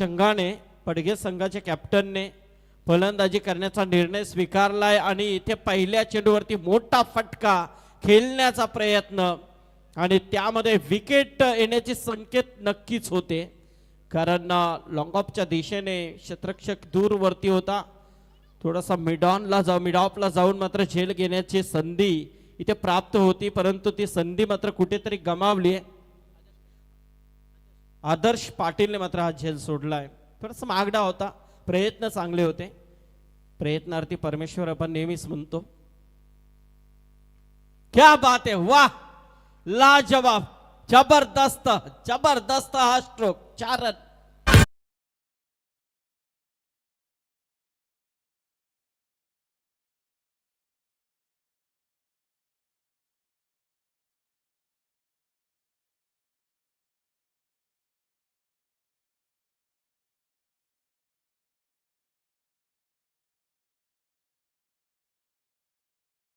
संघाने पडगे संघाच्या कॅप्टनने फलंदाजी करण्याचा निर्णय स्वीकारलाय आणि इथे पहिल्या चेंडूवरती मोठा फटका खेळण्याचा प्रयत्न आणि त्यामध्ये विकेट येण्याचे संकेत नक्कीच होते, कारण लॉंग ऑफच्या दिशेने क्षेत्ररक्षक दूर वरती होता. थोडासा मिड ऑफला जाऊन मात्र झेल घेण्याची संधी इथे प्राप्त होती, परंतु ती संधी मात्र कुठेतरी गमावली. आदर्श पाटीलने मात्र हा झेल सोडलाय. थोडासा मागडा होता, प्रयत्न चांगले होते, प्रयत्नार्थी परमेश्वर आपण नेहमीच म्हणतो. क्या बात है, वाह, लाजवाब, जबरदस्त जबरदस्त हा स्ट्रोक. 4 रन.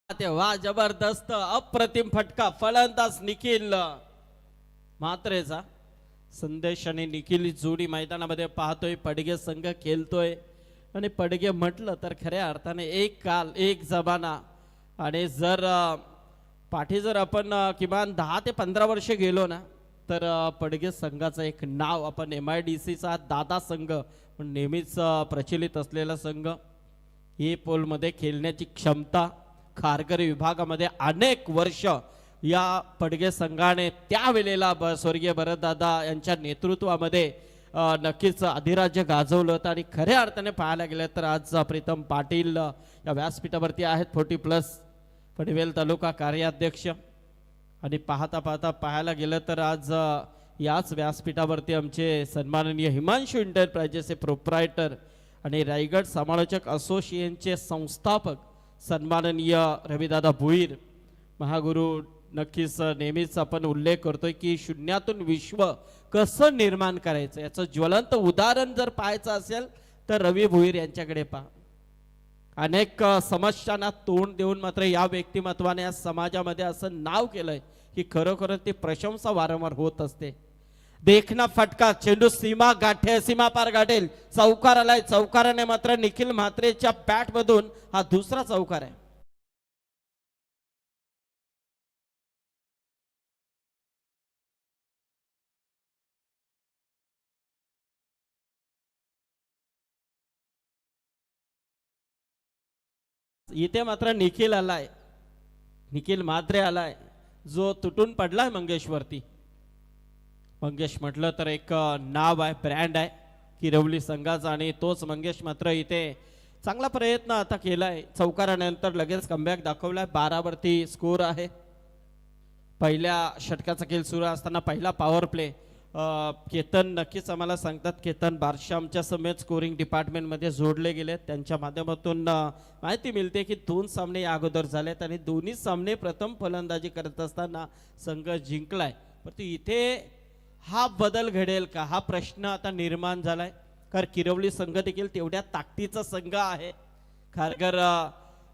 वा, जबरदस्त अप्रतिम फटका. फलंदाज निखिल मात्रेचा संदेश आणि निखिल जोडी मैदानामध्ये पाहतोय. पडगे संघ खेळतोय आणि पडगे म्हटलं तर खऱ्या अर्थाने एक काल एक जमाना. आणि जर पाठी जर आपण किमान 10 ते 15 वर्ष गेलो ना, तर पडगे संघाचं एक नाव आपण MIDC चा दादा संघ नेहमीच प्रचलित असलेला संघ. ही पोलमध्ये खेळण्याची क्षमता, खारघर विभागामध्ये अनेक वर्ष या पडगे संघाने त्यावेळेला स्वर्गीय भरतदादा यांच्या नेतृत्वामध्ये नक्कीच अधिराज्य गाजवलं होतं. आणि खऱ्या अर्थाने पाहायला गेलं तर आज प्रीतम पाटील या व्यासपीठावरती आहेत, 40+ पनवेल तालुका कार्याध्यक्ष. आणि पाहता पाहायला गेलं तर आज याच व्यासपीठावरती आमचे सन्माननीय हिमांशू एंटरप्राइजेसचे प्रोप्रायटर आणि रायगड समालोचक असोसिएशनचे संस्थापक सन्माननीय रविदादा भुईर महागुरु. नक्कीच नेहमीच आपण उल्लेख करतोय की शून्यातून विश्व कसं निर्माण करायचं याचं ज्वलंत उदाहरण जर पाहायचं असेल तर रवी भुईर यांच्याकडे पहा. अनेक समस्यांना तोंड देऊन मात्र या व्यक्तिमत्वाने या समाजामध्ये असं नाव केलंय की खरोखर ती प्रशंसा वारंवार होत असते. देखना फटका, चेंडू सीमा पार गाठेल. चौकार आलाय, चौकाराने मात्र निखिल म्हात्रेच्या बॅट मधून हा दुसरा चौकार आहे. इथे मात्र निखिल आलाय, निखिल म्हात्रे आलाय, जो तुटून पडलाय मंगेशवरती. मंगेश म्हटलं तर एक नाव आहे, ब्रँड आहे किरवली संघाचा. आणि तोच मंगेश मात्र इथे चांगला प्रयत्न आता केलाय. चौकारानंतर लगेच कमबॅक दाखवलाय. 12 वरती स्कोर आहे. पहिल्या षटकाचा खेळ सुरू असताना पहिला पॉवर प्ले केतन नक्कीच आम्हाला सांगतात, केतन बारशामच्या समेत स्कोरिंग डिपार्टमेंटमध्ये जोडले गेले. त्यांच्या माध्यमातून माहिती मिळते की 2 सामने या अगोदर झालेत आणि दोन्ही सामने प्रथम फलंदाजी करत असताना संघ जिंकलाय. परंतु इथे हा बदल घडेल का हा प्रश्न आता निर्माण झालाय, कारण किरवली संघ देखील तेवढ्या ताकदीचा संघ आहे. खारघर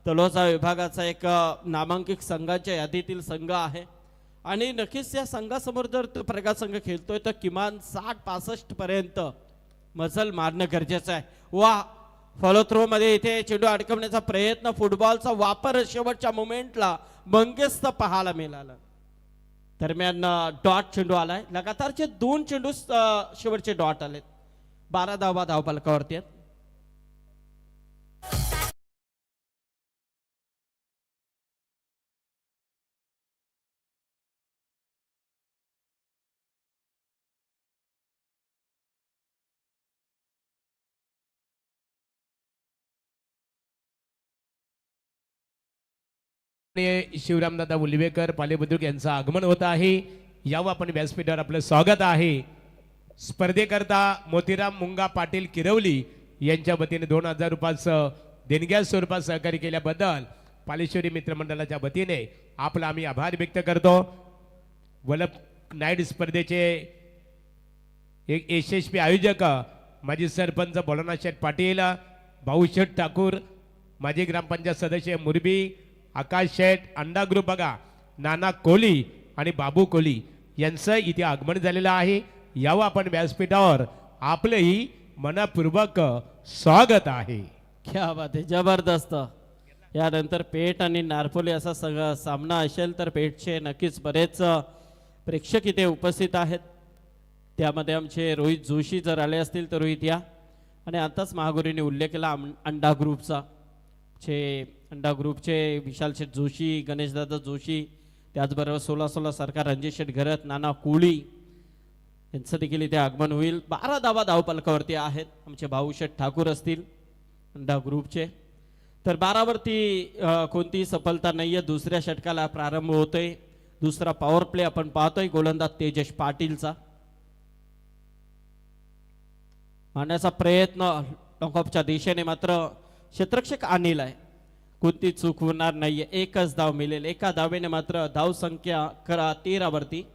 तलोजा विभागाचा एक नामांकित संघाच्या यादीतील संघ आहे. आणि नक्कीच या संघासमोर जर प्रगा संघ खेळतोय तर किमान 60-65 पर्यंत मजल मारणं गरजेचं आहे. वा, फॉलो थ्रो मध्ये इथे चेंडू अडकवण्याचा प्रयत्न, फुटबॉलचा वापर शेवटच्या मोमेंटला मंगेशच पाहायला मिळाला. दरम्यान डॉट चेंडू आलाय. लगातारचे 2 चेंडू शेवटचे डॉट आलेत. 12 धावा धावफलकावरती आहेत. शिवरामदादा उलवेकर पालेबुद्रुक यांचं आगमन होत आहे. यावं आपण व्यासपीठावर आपलं स्वागत आहे. स्पर्धेकरता मोतीराम मुंगा पाटील किरवली यांच्या वतीने 2000 रुपयाचं देणग्या स्वरूपात सहकार्य केल्याबद्दल पालेश्वरी मित्रमंडळाच्या वतीने आपला आम्ही आभार व्यक्त करतो. वलप नाईट स्पर्धेचे एक यशस्वी आयोजक माजी सरपंच भोलानाथ शेठ पाटील, भाऊशेठ ठाकूर, माजी ग्रामपंचायत सदस्य मुरबी, आकाश शेठ, अंडा ग्रुप बघा, नाना कोहली आणि बाबू कोहली यांचं इथे आगमन झालेलं आहे. यावं आपण व्यासपीठावर आपलंही मनपूर्वक स्वागत आहे. क्या बात आहे, जबरदस्त. यानंतर पेठ आणि नारपोली असा सगळा सामना असेल तर पेठचे नक्कीच बरेच प्रेक्षक इथे उपस्थित आहेत. त्यामध्ये आमचे रोहित जोशी जर आले असतील तर रोहित या. आणि आताच महागुरूंनी उल्लेख केला अंडा ग्रुपचा, अंडा ग्रुपचे विशाल शेठ जोशी, गणेशदादा जोशी, त्याचबरोबर 16 सरकार रणजित शेठ घरत, नाना कोळी यांचं देखील इथे आगमन होईल. 12 धावा धावपलकावरती आहेत. आमचे भाऊशेठ ठाकूर असतील अंडा ग्रुपचे. तर 12 वरती कोणतीही सफलता नाहीये. दुसऱ्या षटकाला प्रारंभ होतोय. दुसरा पॉवर प्ले आपण पाहतोय गोलंदाज तेजस पाटीलचा. मारण्याचा प्रयत्न लॉकऑफच्या दिशेने, मात्र क्षेत्ररक्षक अनिल आहे. कोणती चूक होणार नाहीये. एकच धाव मिळेल. एका धावेने मात्र धाव संख्या 13 वरती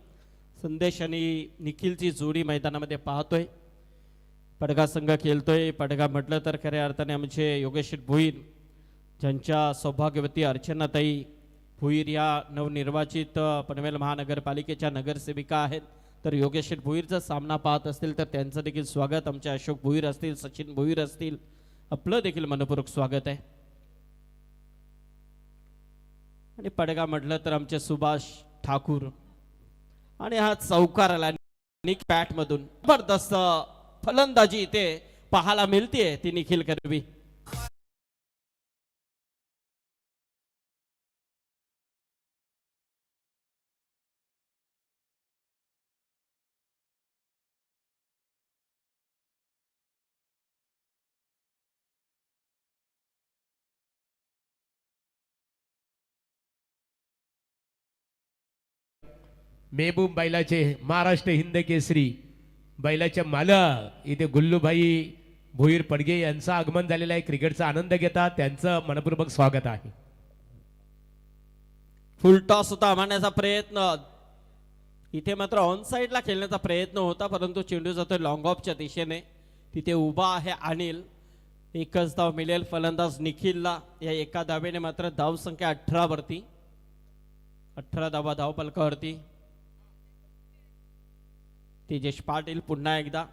संदेश आणि निखिलची जोडी मैदानामध्ये पाहतोय. पडगा संघ खेळतोय. पडगा म्हटलं तर खऱ्या अर्थाने आमचे योगेश भोईर, ज्यांच्या सौभाग्यवती अर्चनाताई भोईर या नवनिर्वाचित पनवेल महानगरपालिकेच्या नगरसेविका आहेत. तर योगेश भोईरचा सामना पाहत असतील तर त्यांचं देखील स्वागत. आमचे अशोक भोईर असतील, सचिन भोईर असतील, आपलं देखील मनपूर्वक स्वागत आहे. आणि पडगा म्हटलं तर आमचे सुभाष ठाकूर. आणि हा चौकार आला निक पॅट मधून. जबरदस्त फलंदाजी इथे पाहायला मिळते ती निखिल करवी. मेहबूब बैलाचे महाराष्ट्र हिंद केसरी बैलाच्या मालक इथे गुल्लूभाई भोईर पडगे यांचं आगमन झालेलं आहे. क्रिकेटचा आनंद घेतात, त्यांचं मनपूर्वक स्वागत आहे. फुल टॉस होता मारण्याचा प्रयत्न. इथे मात्र ऑन साइडला खेळण्याचा प्रयत्न होता, परंतु चेंडू जातोय लॉंग ऑफच्या दिशेने. तिथे उभा आहे अनिल. एकच धाव मिळेल फलंदाज निखिलला. या एका धावेने मात्र धाव संख्या 18 वरती. 18 धावा धाव पलकावरती. तेजस पाटील पुन्हा एकदा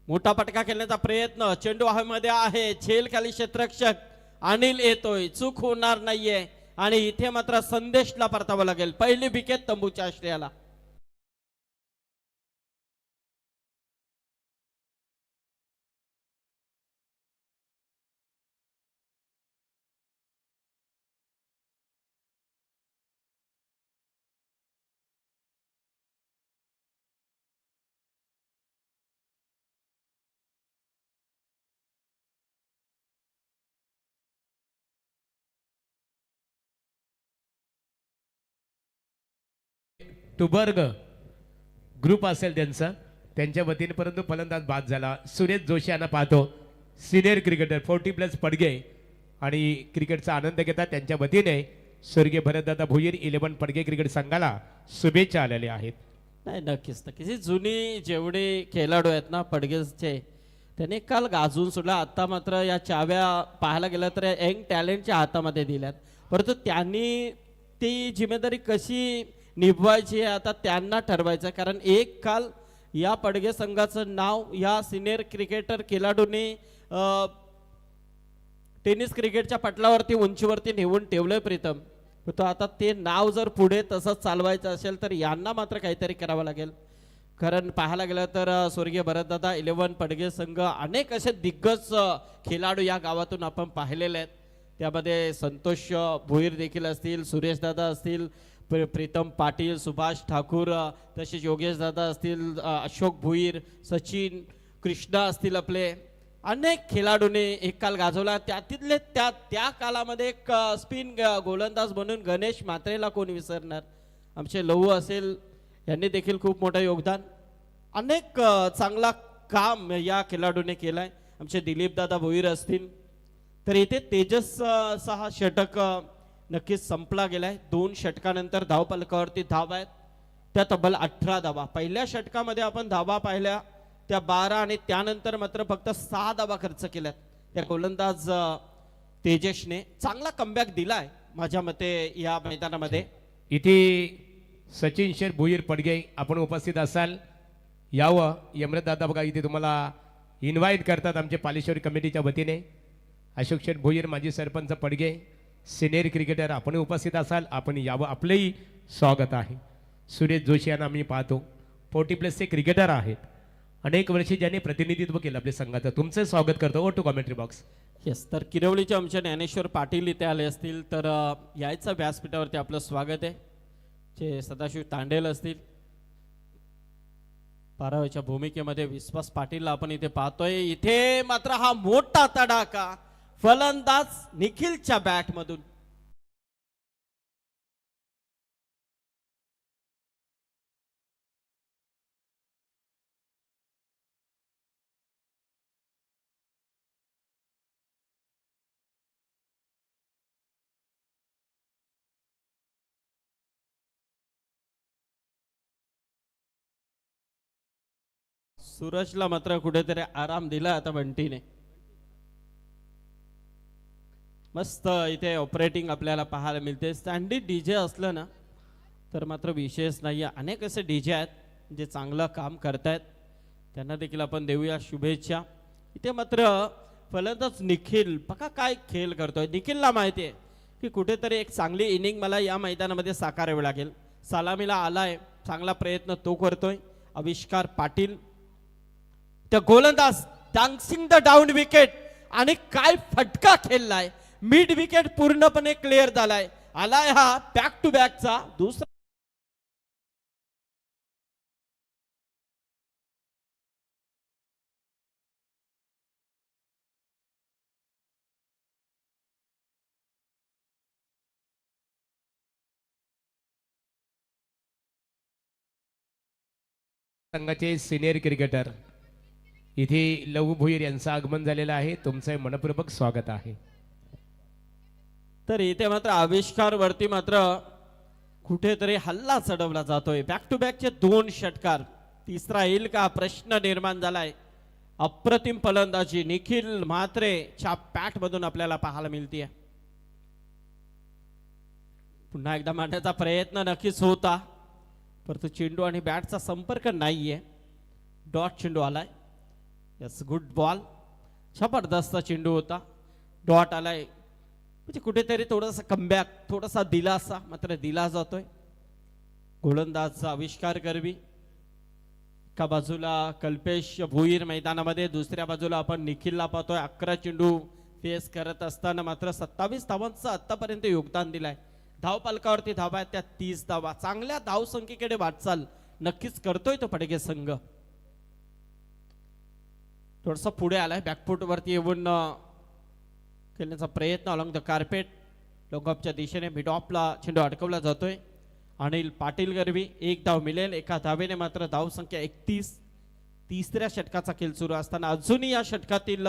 मोठा पटका खेळण्याचा प्रयत्न. चेंडू हवेमध्ये आहे. झेल खाली क्षेत्ररक्षक अनिल येतोय. चूक होणार नाहीये. आणि इथे मात्र संदेशला परतावं लागेल. पहिली विकेट तंबूच्या आश्रयाला. टुबर्ग ग्रुप असेल त्यांच्या वतीने, परंतु फलंदाज बाद झाला. सुरेश जोशी यांना पाहतो, सिनियर क्रिकेटर 40+ पडगे आणि क्रिकेटचा आनंद घेतात. त्यांच्या वतीने स्वर्गीय भरतदादा भोईर 11 पडगे क्रिकेट संघाला शुभेच्छा आलेल्या आहेत. नाही, नक्कीच नक्कीच. ही जुनी जेवढे खेळाडू आहेत ना पडगेचे, त्याने काल गाजून सोडला. आता मात्र या चाव्या पाहायला गेलं तर यंग टॅलेंटच्या हातामध्ये दिल्यात. परंतु त्यांनी ती जिम्मेदारी कशी निभवायची आता त्यांना ठरवायचं. कारण एक काल या पडगे संघाचं नाव या सिनियर क्रिकेटर खेळाडूंनी टेनिस क्रिकेटच्या पटलावरती उंचीवरती नेऊन ठेवलंय प्रीतम. तो आता ते नाव जर पुढे तसंच चालवायचं असेल तर यांना मात्र काहीतरी करावं लागेल. कारण पाहायला गेलं तर स्वर्गीय भरतदादा 11 पडगे संघ अनेक असे दिग्गज खेळाडू या गावातून आपण पाहिलेले आहेत. त्यामध्ये संतोष भोईर देखील असतील, सुरेश दादा असतील, प्रीतम पाटील, सुभाष ठाकूर, तसेच योगेश दादा असतील, अशोक भोईर, सचिन कृष्णा असतील. आपले अनेक खेळाडूंनी एक काल गाजवला. त्यातीलले त्या कालामध्ये एक स्पिन गोलंदाज म्हणून गणेश म्हात्रेला कोण विसरणार. आमचे लहू असेल, यांनी देखील खूप मोठं योगदान, अनेक चांगला काम या खेळाडूने केलंय. आमचे दिलीप दादा भोईर असतील. तर इथे तेजस हा षटक नक्कीच संपला गेलाय. 2 षटकानंतर धावपलकावरती धाव आहेत त्या तब्बल 18 धावा. पहिल्या षटकामध्ये आपण धावा पाहिल्या त्या 12 आणि त्यानंतर मात्र फक्त 6 धावा खर्च केल्यात. त्या गोलंदाज तेजसने चांगला कमबॅक दिलाय माझ्या मते या मैदानामध्ये. इथे सचिन शेर भोईर पडगे आपण उपस्थित असाल यावं यमरदादा बघा इथे तुम्हाला इन्व्हाइट करतात आमचे पालेश्वरी कमिटीच्या वतीने. अशोक शेठ भोईर माजी सरपंच पडगे सिनियर क्रिकेटर आपण उपस्थित असाल आपण यावं आपलंही स्वागत आहे. सुरेश जोशी यांना आम्ही पाहतो 40+ क्रिकेटर आहेत. अनेक वर्षे ज्यांनी प्रतिनिधित्व केलं आपल्या संघाचं तुमचं स्वागत करतो. ओ टू कॉमेंट्री बॉक्स. येस, तर किरवलीचे आमचे ज्ञानेश्वर पाटील इथे आले असतील तर यायचं व्यासपीठावरती आपलं स्वागत आहे. जे सदाशिव तांडेल असतील, 12व्याच्या भूमिकेमध्ये विश्वास पाटीलला आपण इथे पाहतोय. इथे मात्र हा मोठा तडाखा फलंदाज निखिलच्या बॅट मधून. सूरजला मात्र कुठेतरी आराम दिला आता बंटीने. मस्त इथे ऑपरेटिंग आपल्याला पाहायला मिळते. स्टँडी डीजे असलं ना तर मात्र विशेष नाही. अनेक असे डीजे आहेत जे चांगलं काम करतायत, त्यांना देखील आपण देऊया शुभेच्छा. इथे मात्र फलंदाज निखिल बघा काय खेळ करतोय. निखिलला माहिती आहे की कुठेतरी एक चांगली इनिंग मला या मैदानामध्ये साकारावी लागेल. सलामीला आलाय, चांगला प्रयत्न तो करतोय. आविष्कार पाटील द गोलंदाज डान्सिंग द डाऊन विकेट आणि काय फटका खेळलाय. मिड विकेट पूर्णपणे क्लिअर झालाय. आलाय हा बॅक टू बॅकचा दुसरा. संघाचे सिनियर क्रिकेटर इथे लघु भोईर यांचं आगमन झालेलं आहे. तुमचं मनपूर्वक स्वागत आहे. तर इथे मात्र आविष्कार वरती मात्र कुठेतरी हल्ला चढवला जातोय. बॅक टू बॅकचे 2 षटकार, तिसरा येईल का प्रश्न निर्माण झालाय. अप्रतिम फलंदाजी निखिल म्हात्रेच्या बॅट मधून आपल्याला पाहायला मिळते. पुन्हा एकदा मारण्याचा प्रयत्न नक्कीच होता परंतु चेंडू आणि बॅटचा संपर्क नाहीये. डॉट चेंडू आलाय. Yes, good ball. जबरदस्त चेंडू होता. डॉट आलाय म्हणजे कुठेतरी थोडासा कमबॅक, थोडासा दिलासा मात्र दिला जातोय. गोलंदाजचा आविष्कार करवी. एका बाजूला कल्पेश भोईर मैदानामध्ये, दुसऱ्या बाजूला आपण निखिलला पाहतोय. 11 चेंडू फेस करत असताना मात्र 27 धावांचं आतापर्यंत योगदान दिलाय. धावपालकावरती धावा आहेत त्या 30 धावा. चांगल्या धावसंख्येकडे वाटचाल नक्कीच करतोय तो पडगे संघ. थोडसा पुढे आलाय, बॅकफूट वरती येऊन खेळण्याचा प्रयत्न अलॉंग द कार्पेट. लॉंगऑफच्या दिशेने मिड ऑफला चेंडू अडकवला जातोय. अनिल पाटील गरवी 1 धाव मिळेल. एका धावेने मात्र धावसंख्या 31. तिसऱ्या षटकाचा खेळ सुरू असताना अजूनही या षटकातील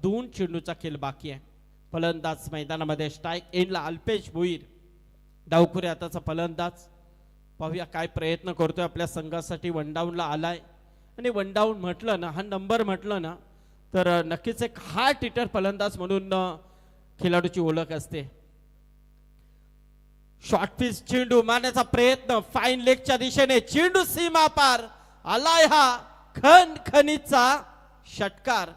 2 चेंडूचा खेळ बाकी आहे. फलंदाज मैदानामध्ये स्ट्राईक एंडला अल्पेश भोईर. डावखुरे आताचा फलंदाज. पाहूया काय प्रयत्न करतोय आपल्या संघासाठी. वनडाऊनला आलाय आणि वनडाऊन म्हटलं ना, हा नंबर म्हटलं ना तर नक्कीच एक हार्ट हिटर फलंदाज म्हणून खेळाडूची ओळख असते. शॉर्ट पिच चेंडू मारण्याचा प्रयत्न फाईन लेगच्या दिशेने. चेंडू सीमा पार आलाय हा खणखणीचा षटकार.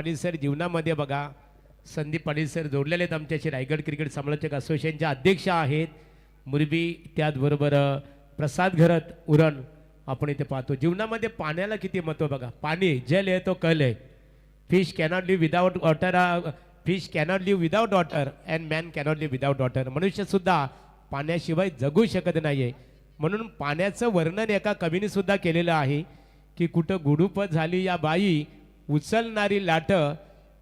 पाटील सर जीवनामध्ये बघा संदीप पाटील सर जोडलेले आहेत आमच्याशी रायगड क्रिकेट समालोचक असोसिएशनचे अध्यक्ष आहेत मुरबी त्याचबरोबर प्रसाद घरत उरण आपण इथे पाहतो जीवनामध्ये पाण्याला किती महत्व बघा पाणी जल आहे तो कल आहे fish cannot live without water fish cannot live without water and man cannot live without water मनुष्य सुद्धा पाण्याशिवाय जगू शकत नाहीये म्हणून पाण्याचं वर्णन एका कवीने सुद्धा केलेलं आहे की कुठं गुडूपत झाली या बाई उचलणारी लाट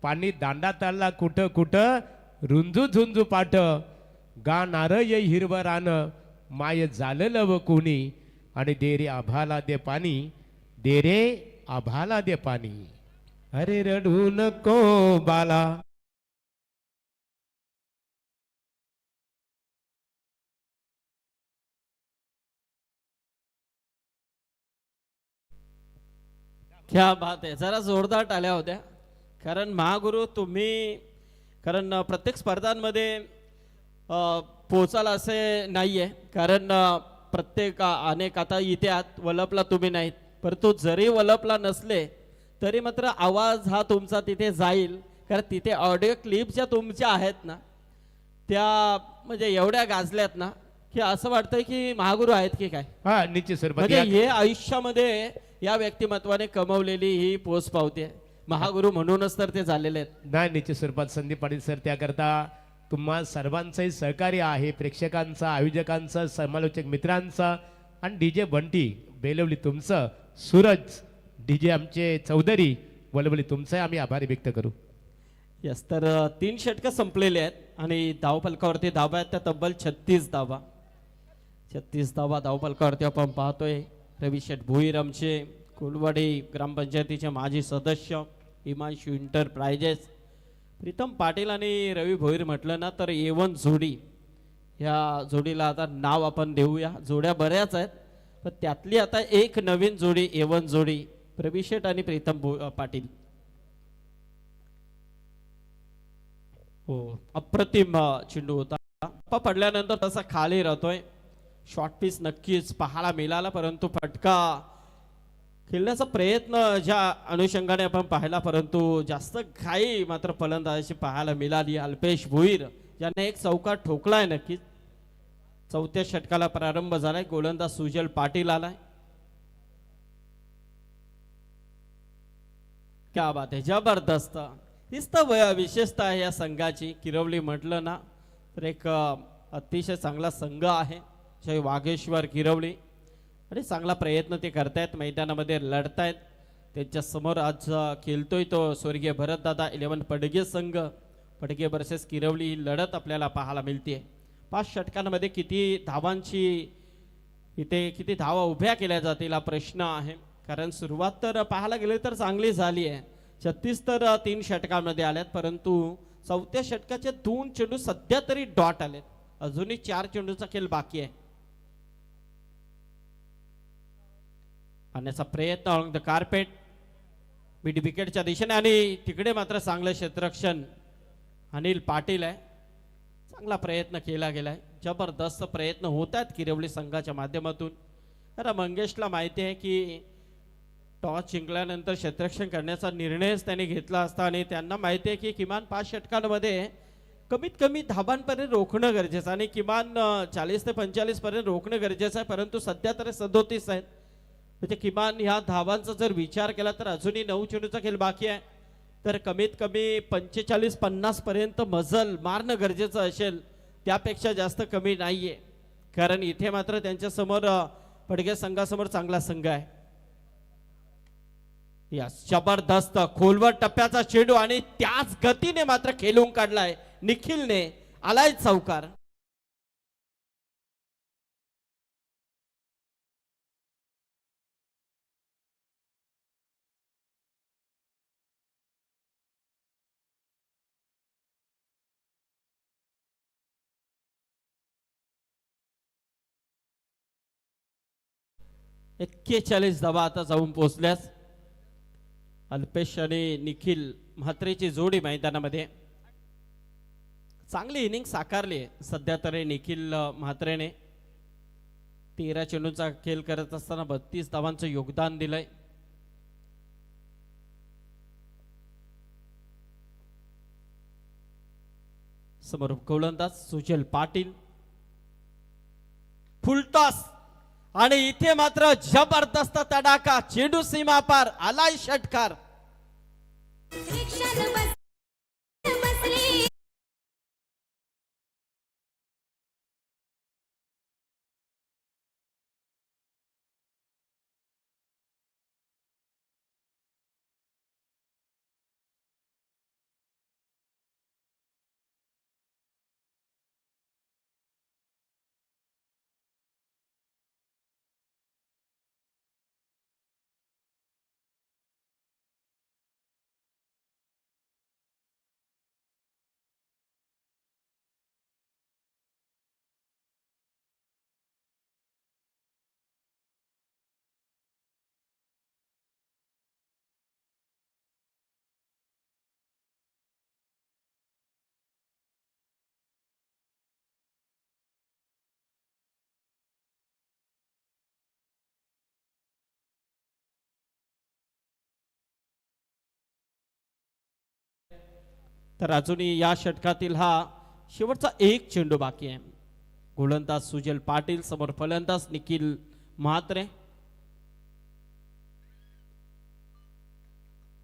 पाणी दांडाताला कुठं कुठं रुंजू झुंजू पाट गाणार ये हिरवं रान माय झालेलं व कोणी आणि दे रे आभाला दे पाणी दे रे आभाला दे पाणी अरे रडू नको बाला क्या बात आहे जरा जोरदार टाळ्या होत्या कारण महागुरु तुम्ही कारण प्रत्येक स्पर्धांमध्ये पोचाल असे नाहीये कारण प्रत्येक अनेक आता इथे आत वलपला तुम्ही नाहीत परंतु जरी वलपला नसले तरी मात्र आवाज हा तुमचा तिथे जाईल कारण तिथे ऑडिओ क्लिप ज्या तुमच्या आहेत ना त्या म्हणजे एवढ्या गाजल्यात ना की असं वाटतंय की महागुरु आहेत की काय हा निश्चित सर म्हणजे हे आयुष्यामध्ये या व्यक्तिमत्वाने कमवलेली ही पोच पावते महागुरु म्हणूनच तर ते झालेले आहेत नाही निश्चित स्वरूपात संदीप पाटील सर त्याकरता तुम्हा सर्वांचंही सहकार्य आहे प्रेक्षकांचं आयोजकांचं समालोचक मित्रांचं आणि डीजे बंटी बेलवली तुमचं सूरज डीजे आमचे चौधरी वलवली तुमचं आम्ही आभारी व्यक्त करू यस तर 3 षटकं संपलेले आहेत आणि धावफलकावरती धावा आहेत त्या तब्बल 36 धावा 36 धावा धावफलकावरती आपण पाहतोय रवी शेठ भोईर आमचे कुलवाडी ग्रामपंचायतीचे माजी सदस्य हिमांशू इंटरप्राइजेस प्रीतम पाटील आणि रवी भोईर म्हटलं ना तर A1 जोडी ह्या जोडीला आता नाव आपण देऊया जोड्या बऱ्याच आहेत पण त्यातली आता एक नवीन जोडी A1 जोडी रवी शेठ आणि प्रीतम पाटील हो अप्रतिम चेंडू होता पडल्यानंतर तसा खाली राहतोय शॉर्ट पीस नक्कीच पाहायला मिळाला परंतु फटका खेळण्याचा प्रयत्न ज्या अनुषंगाने आपण पाहिला परंतु जास्त घाई मात्र फलंदाजी पाहायला मिळाली अल्पेश भोईर ज्याने एक चौकार ठोकलाय नक्कीच चौथ्या षटकाला प्रारंभ झालाय गोलंदाज सुजल पाटील आलाय क्या बात आहे जबरदस्त हीच तर विशेषता आहे या संघाची किरवली म्हटलं ना तर एक अतिशय चांगला संघ आहे जय वाघेश्वर किरवली आणि चांगला प्रयत्न ते करतायत मैदानामध्ये लढतायत त्यांच्या समोर आज खेळतोय तो स्वर्गीय भरतदादा 11 पडगे संघ पडगे वर्सेस किरवली ही लढत आपल्याला पाहायला मिळते 5 षटकांमध्ये किती धावांची इथे किती धावा उभ्या केल्या जातील हा प्रश्न आहे कारण सुरुवात तर पाहायला गेले तर चांगली झाली आहे 36 तर 3 षटकांमध्ये आल्यात परंतु चौथ्या षटकाचे 2 चेंडू सध्या तरी डॉट आलेत अजूनही 4 चेंडूचा खेळ बाकी आहे आणण्याचा प्रयत्न ऑन द कार्पेट मिड विकेटच्या दिशेने आणि तिकडे मात्र चांगलं क्षेत्ररक्षण अनिल पाटील आहे चांगला प्रयत्न केला गेलाय जबरदस्त प्रयत्न होत आहेत किरवली संघाच्या माध्यमातून तर मंगेशला माहिती आहे की टॉस जिंकल्यानंतर क्षेत्ररक्षण करण्याचा निर्णयच त्यांनी घेतला असता आणि त्यांना माहिती आहे की किमान 5 षटकांमध्ये कमीत कमी धाबांपर्यंत रोखणं गरजेचं आणि किमान 40 ते 45 पर्यंत रोखणं गरजेचं आहे परंतु सध्या तर 37 आहेत म्हणजे किमान ह्या धावांचा जर विचार केला तर अजूनही 9 चेंडूचा खेळ बाकी आहे तर कमीत कमी 45-50 पर्यंत मजल मारणं गरजेचं असेल त्यापेक्षा जास्त कमी नाहीये कारण इथे मात्र त्यांच्या समोर पडगे संघासमोर चांगला संघ आहे या जबरदस्त खोलवर टप्प्याचा चेंडू आणि त्याच गतीने मात्र खेळून काढलाय निखिलने आलाय चौकार एक्केचाळीस धावा आता जाऊन पोहोचल्यास अल्पेश आणि निखिल म्हात्रेची जोडी मैदानामध्ये चांगली इनिंग साकारली सध्या तरी निखिल म्हात्रेने 13 चेंडूचा खेळ करत असताना 32 धावांचं योगदान दिलंय समोर गोलंदाज सुजल पाटील, फुलटॉस आणि इथे मात्र जबरदस्त तडाखा, चेंडू सीमा पार, आलाय षटकार. तर अजूनही या षटकातील हा शेवटचा एक चेंडू बाकी आहे. गोलंदाज सुजल पाटील, समोर फलंदाज निखिल म्हात्रे.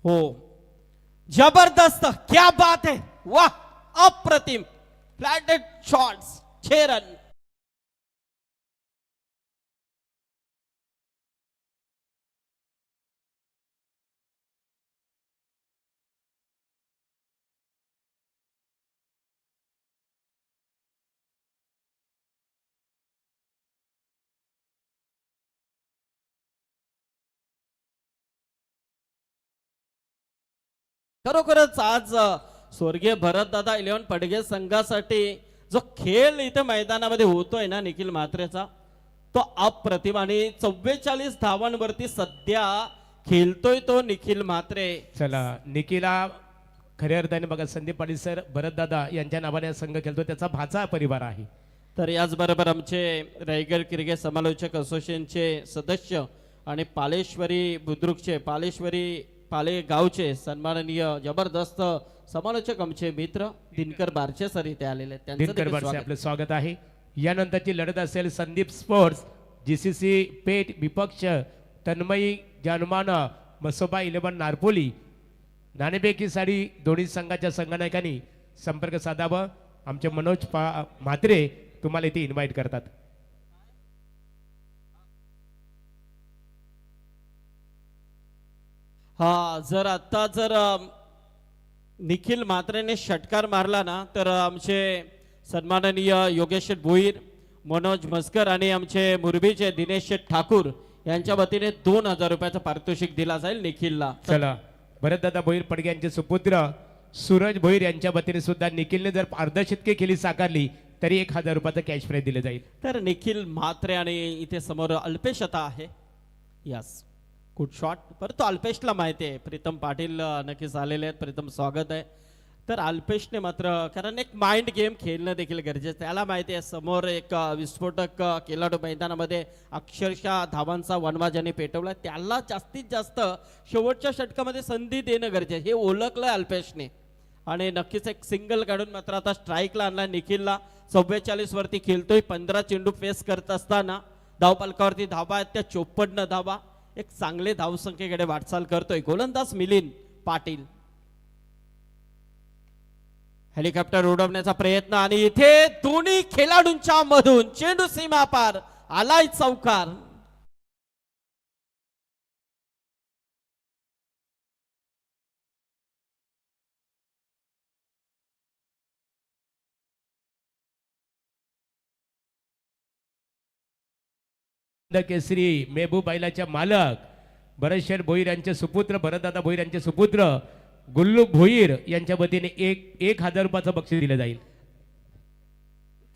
हो, जबरदस्त, क्या बात है, वाह, अप्रतिम, फ्लॅटेड शॉट्स, 6 रन. खरोखरच आज स्वर्गीय भरतदादा 11 पडगे संघासाठी जो खेळ इथे मैदानामध्ये होतोय ना निखिल म्हात्रेचा, तो अप्रतिम. आणि 44 धावांवरती सध्या खेळतोय तो निखिल म्हात्रे. चला, निखिला खऱ्या अर्थाने बघा, संदीप पाटील सर भरतदादा यांच्या नावाने संघ खेळतो, त्याचा भाचा परिवार आहे. तर याचबरोबर आमचे रायगड क्रिकेट समालोचक असोसिएशनचे सदस्य आणि पालेश्वरी बुद्रुकचे, पाले गावचे सन्माननीय जबरदस्त समालोचक आमचे मित्र दिनकर बारचे सर इथे आलेले आहेत. त्यांचं दिनकर देखील बारसे स्वागत. आपलं स्वागत आहे. यानंतरची लढत असेल संदीप स्पोर्ट्स जीसीसी पेठ विपक्ष तन्मयी जानमाना मसोबा 11 नारपोली. नाणेफेकी साडी दोन्ही संघाच्या संघनायकांनी संपर्क साधावा. आमचे मनोज म्हात्रे तुम्हाला इथे इन्व्हाइट करतात. हा, जर निखिल म्हात्रेने षटकार मारला ना, तर आमचे सन्माननीय योगेश भोईर, मनोज मस्कर आणि आमचे मुरबीचे दिनेश ठाकूर यांच्या वतीने 2000 रुपयाचं पारितोषिक दिला जाईल निखिलला. चला, भरतदादा भोईर पडगे यांचे सुपुत्र सूरज भोईर यांच्या वतीने सुद्धा निखिलने जर अर्धशतके केली साकारली तरी 1000 रुपयाचं कॅश प्राइज दिले जाईल. तर निखिल म्हात्रे आणि इथे समोर अल्पेश आता आहे. Yes, good shot. परंतु अल्पेशला माहिती आहे, प्रीतम पाटील नक्कीच आलेले आहेत. प्रीतम, स्वागत आहे. तर अल्पेशने मात्र, कारण एक माइंड गेम खेळणं देखील गरजेचं, त्याला माहिती आहे समोर एक विस्फोटक खेळाडू मैदानामध्ये अक्षरशः धावांचा वनवा ज्याने पेटवला, त्याला जास्तीत जास्त शेवटच्या षटकामध्ये संधी देणं गरजेचं, हे ओळखलंय अल्पेशने. आणि नक्कीच एक सिंगल काढून मात्र आता स्ट्राईकला आणला निखिलला. 44 वरती खेळतोय. 15 चेंडू फेस करत असताना धावपालकावरती धावा आहेत त्या 54 धावा, एक चांगले धावसंख्येकडे वाटचाल करतोय गोलंदाज मिलिंद पाटील. हेलिकॉप्टर उडवण्याचा प्रयत्न आणि इथे दोन्ही खेळाडूंच्या मधून चेंडू सीमा पार, आलाय चौकार. केसरी मेहबूब बैलाच्या मालक भरतशेठ भोईर यांचे सुपुत्र, भरतदादा भोईर यांचे सुपुत्र गुल्लू भोईर यांच्या वतीने 1000 रुपयाचं बक्षीस दिलं जाईल.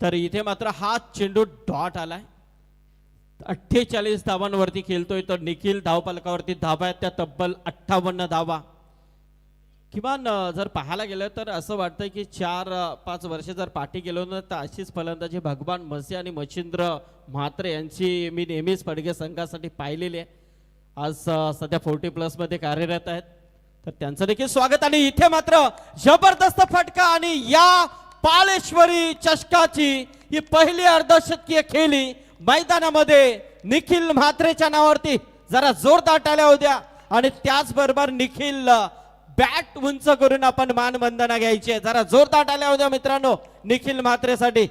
तर इथे मात्र हा चेंडू डॉट आलाय. 48 धावांवरती खेळतोय तर निखिल धावपालकावरती धावा आहेत त्या तब्बल 58 धावा. किमान जर पाहायला गेलं तर असं वाटतं की 4-5 वर्ष जर पाठी गेलो ना, तर अशीच फलंदाजी भगवान मसे आणि मच्छिंद्र म्हात्रे यांची मी नेहमीच पडगे संघासाठी पाहिलेली आहे. आज सध्या 40+ मध्ये कार्यरत आहेत, तर त्यांचं देखील स्वागत. आणि इथे मात्र जबरदस्त फटका आणि या पालेश्वरी चषकाची ही पहिली अर्धशतकीय खेळी मैदानामध्ये निखिल म्हात्रेच्या नावावरती जरा जोरदार टाळ्या होत्या आणि त्याचबरोबर निखिल बॅट उंच करून आपण मानवंदना घ्यायची आहे. जरा जोरदार टाळ्या होत्या मित्रांनो निखिल म्हात्रेसाठी.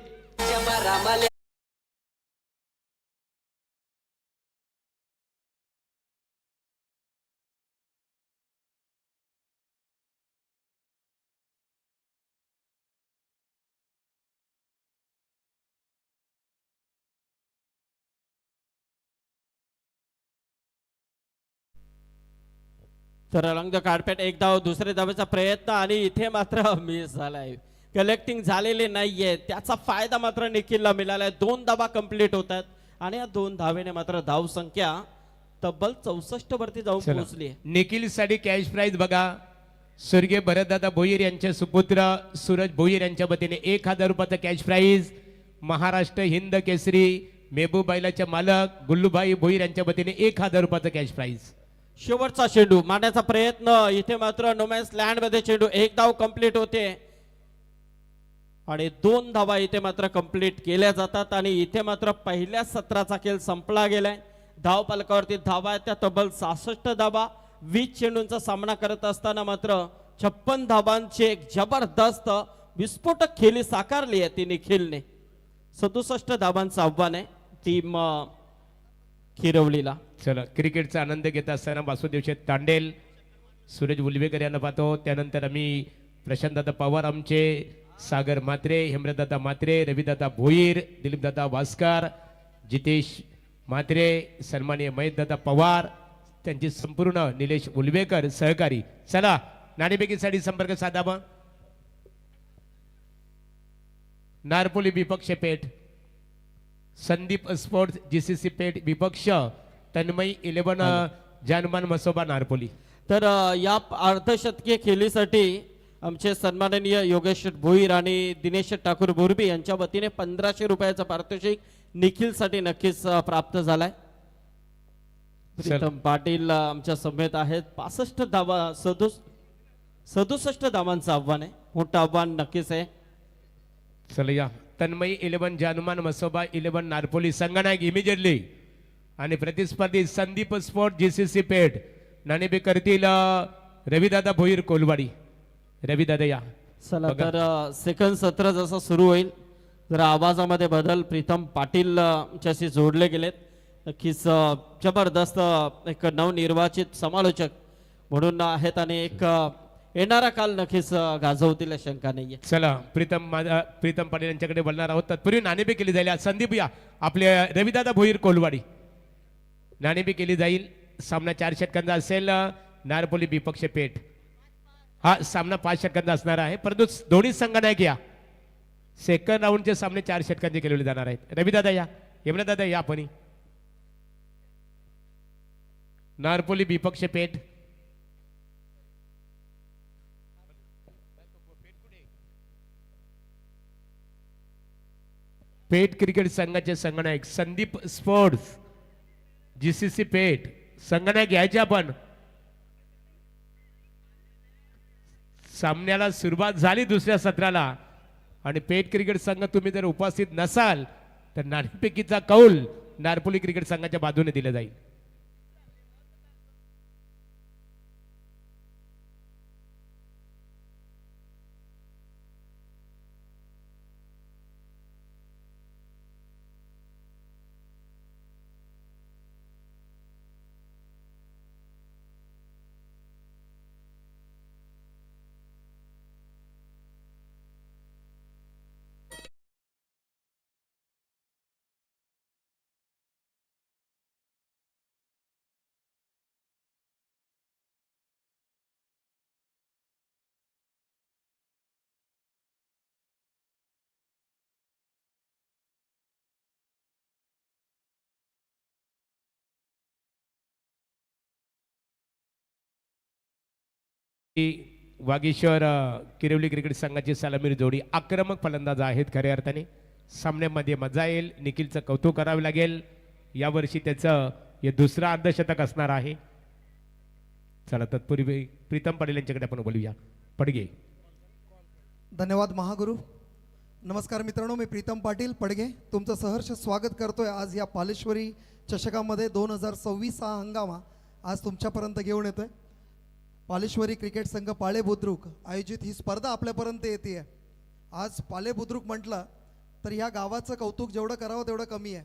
तर अलंग कार्पेट एक धाव दुसरे धावेचा प्रयत्न आणि इथे मात्र मिस झालाय. कलेक्टिंग झालेले नाहीये त्याचा फायदा मात्र निखिलला मिळालाय. 2 धावा कंप्लीट होतात आणि या 2 धावेने मात्र धाव संख्या तब्बल 64 वरती जाऊन पोहोचली आहे. निखिल साठी कॅश प्राइज बघा. स्वर्गीय भरतदादा भोईर यांचे सुपुत्र सूरज भोईर यांच्या वतीने 1000 रुपयाचा कॅश प्राइज. महाराष्ट्र हिंद केसरी मेहबूबाईलाचे मालक गुल्लूभाई भोईर यांच्या वतीने 1000 रुपयाचा कॅश प्राइज. शेवटचा चेंडू मारण्याचा प्रयत्न इथे मात्र नोमॅन्स लँड मध्ये चेंडू एक धाव कंप्लीट होते आणि 2 धावा इथे मात्र कंप्लीट केल्या जातात आणि इथे मात्र पहिल्या सत्राचा खेळ संपला गेलाय. धाव पालकावरती धावा आहेत त्या तब्बल 66 धावा. 20 चेंडूंचा सामना करत असताना मात्र 56 धावांची एक जबरदस्त विस्फोटक खेळी साकारली आहे ती निखिलने. 67 धावांचं आव्हान आहे टीम खिरवलीला. चला क्रिकेटचा आनंद घेत असताना वासुदेव शेठ तांडेल सूरज उलवेकर यांना पाहतो. त्यानंतर आम्ही प्रशांतदादा पवार आमचे सागर म्हात्रे हेमरदादा म्हात्रे रविदादा भोईर दिलीपदादा वास्कर जितेश म्हात्रे सन्माननीय महेशदादा पवार त्यांची संपूर्ण निलेश उलवेकर सहकारी. चला नाणेफेकीसाठी संपर्क साधावा. नारपोली विपक्ष पेठ संदीप स्पोर्ट्स जीसीसी पेठ विपक्ष तन्मय 11 जानमान मसोबा नारपोली. तर या अर्धशतकीय खेळीसाठी आमचे सन्माननीय योगेश भोईर आणि दिनेश ठाकूर बोरबी यांच्या वतीने 1500 रुपयाचं पारितोषिक निखिलसाठी नक्कीच प्राप्त झालाय. प्रीतम पाटील आमच्या समेत आहेत. 65 धावा 67 धावांचं आव्हान आहे. मोठं आव्हान नक्कीच आहे. चला या तन्मय 11 जानमान मसोबा 11 नारपोली संगनायक इमिजिएटली आणि प्रतिस्पर्धी संदीप स्पोर्ट जीसीसी पेठ नाणेफेक करतील रविदादा भोईर कोलवाडी. रविदादा या. चला तर सेकंड सत्र जसं सुरू होईल जरा आवाजामध्ये बदल. प्रीतम पाटील आमच्याशी जोडले गेलेत. नक्कीच जबरदस्त एक नवनिर्वाचित समालोचक म्हणून आहेत आणि एक येणारा काल नक्कीच गाजवतील शंका नाहीये. चला प्रीतम पाटील यांच्याकडे बोलणार आहोत. तत्पूर्वी नाणेफेक केली जाईल. संदीप या आपले रविदादा भोईर कोलवाडी. नाणेफेक केली जाईल. सामना 4 षटकांचा असेल. नारपोली विपक्ष पेठ हा सामना 5 षटकांचा असणार आहे. परंतु दोन्ही संघनायक या सेकंड राऊंडचे सामने 4 षटकांचे केलेले जाणार आहेत. रविदादा या हेमरादादा या आपण. नारपोली विपक्ष पेठ पेठ क्रिकेट संघाचे संघनायक संदीप स्पोर्ट्स जीसीसी पेठ संघनायक यायचे आपण. सामन्याला सुरुवात झाली दुसऱ्या सत्राला आणि पेठ क्रिकेट संघ तुम्ही जर उपस्थित नसाल तर नाणेफेकीचा कौल नारपोली क्रिकेट संघाच्या बाजूने दिला जाईल. वागीश्वर किरवली क्रिकेट संघाची सलामीर जोडी आक्रमक फलंदाज आहेत. खऱ्या अर्थाने सामन्यामध्ये मजा येईल. निखिलचं कौतुक करावे लागेल. यावर्षी त्याचं हे दुसरं अर्धशतक असणार आहे. चला तत्पूर्वी प्रीतम पाटील यांच्याकडे आपण बोलूया. पडगे. धन्यवाद महागुरु. नमस्कार मित्रांनो, मी प्रीतम पाटील पडगे तुमचं सहर्ष स्वागत करतोय आज या पालेश्वरी चषकामध्ये 2026 हा हंगामा आज तुमच्यापर्यंत घेऊन येतोय. पालेश्वरी क्रिकेट संघ पाळे बुद्रुक आयोजित ही स्पर्धा आपल्यापर्यंत येते. आज पाले बुद्रुक म्हटलं तर ह्या गावाचं कौतुक जेवढं करावं तेवढं कमी आहे,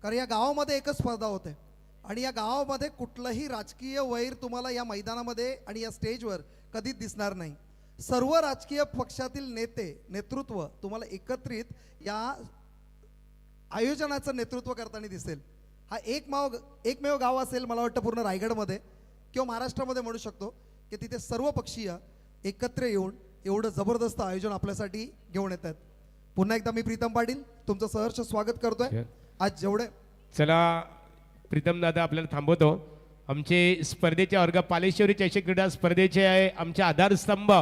कारण या गावामध्ये एकच स्पर्धा होते आणि या गावामध्ये कुठलंही राजकीय वैर तुम्हाला या मैदानामध्ये आणि या स्टेजवर कधीच दिसणार नाही. सर्व राजकीय पक्षातील नेतृत्व तुम्हाला एकत्रित या आयोजनाचं नेतृत्व करताना दिसेल. हा एकमेव गाव असेल मला वाटतं पूर्ण रायगडमध्ये किंवा महाराष्ट्रामध्ये म्हणू शकतो की तिथे सर्व पक्षीय एकत्र येऊन एवढं जबरदस्त आयोजन आपल्यासाठी घेऊन येतात. पुन्हा एकदा मी प्रीतम पाटील तुमचं सहर्ष स्वागत करतोय. आज जेवढे चला प्रीतम दादा आपल्याला थांबवतो. आमचे स्पर्धेचे वर्ग पालेश्वरी चषक क्रीडा स्पर्धेचे आहे आमचे आधारस्तंभ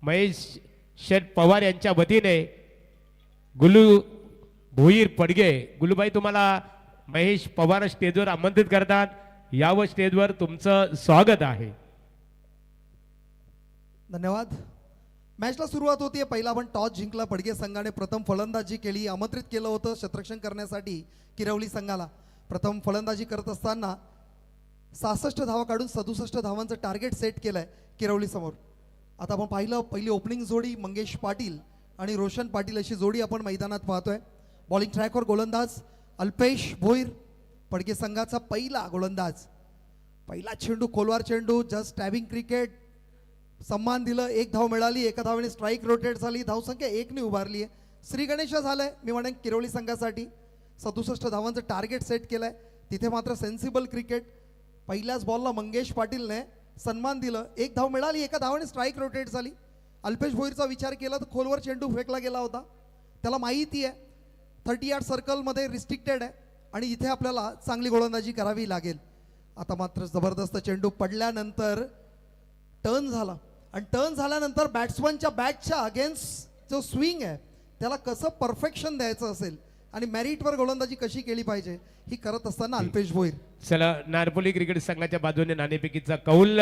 महेश शेठ पवार यांच्या वतीने गुलू भोईर पडगे. गुलूबाई तुम्हाला महेश पवार स्टेजवर आमंत्रित करतात. यावं स्टेजवर तुमचं स्वागत आहे. धन्यवाद. मॅचला सुरुवात होतीये. पहिला आपण टॉस जिंकला. पडगे संघाने प्रथम फलंदाजी केली. आमंत्रित केलं होतं क्षेत्ररक्षण करण्यासाठी किरवली संघाला. प्रथम फलंदाजी करत असताना 66 धावा काढून 67 धावांचं टार्गेट सेट केलंय किरवली समोर. आता आपण पाहिलं पहिली ओपनिंग जोडी मंगेश पाटील आणि रोशन पाटील अशी जोडी आपण मैदानात पाहतोय. बॉलिंग ट्रॅकवर गोलंदाज अल्पेश भोईर पडगे संघाचा पहिला गोलंदाज. पहिला चेंडू खोलवार चेंडू जस्ट टॅबिंग क्रिकेट सम्मान दिलं. एक धाव मिळाली. एका धावाने स्ट्राईक रोटेट झाली. धावसंख्या 1ने उभारली आहे. श्री गणेश झालंय मी म्हणेन किरवली संघासाठी. 67 धावांचं टार्गेट सेट केलंय. तिथे मात्र सेन्सिबल क्रिकेट. पहिल्याच बॉलला मंगेश पाटीलने सन्मान दिलं. एक धाव मिळाली. एका धावाने स्ट्राईक रोटेट झाली. अल्पेश भोईरचा विचार केला तर खोलवर चेंडू फेकला गेला होता. त्याला माहिती आहे 30 यार्ड सर्कलमध्ये रिस्ट्रिक्टेड आहे आणि इथे आपल्याला चांगली गोलंदाजी करावी लागेल. आता मात्र जबरदस्त चेंडू पडल्यानंतर टर्न झाला आणि टर्न झाल्यानंतर बॅट्समनच्या बॅटच्या अगेन्स्ट जो स्विंग आहे त्याला कसं परफेक्शन द्यायचं असेल आणि मेरिटवर गोलंदाजी कशी केली पाहिजे ही करत असताना अल्पेश भोईर. चला नारपोली क्रिकेट संघाच्या बाजूने नाणेफेकीचा कौल.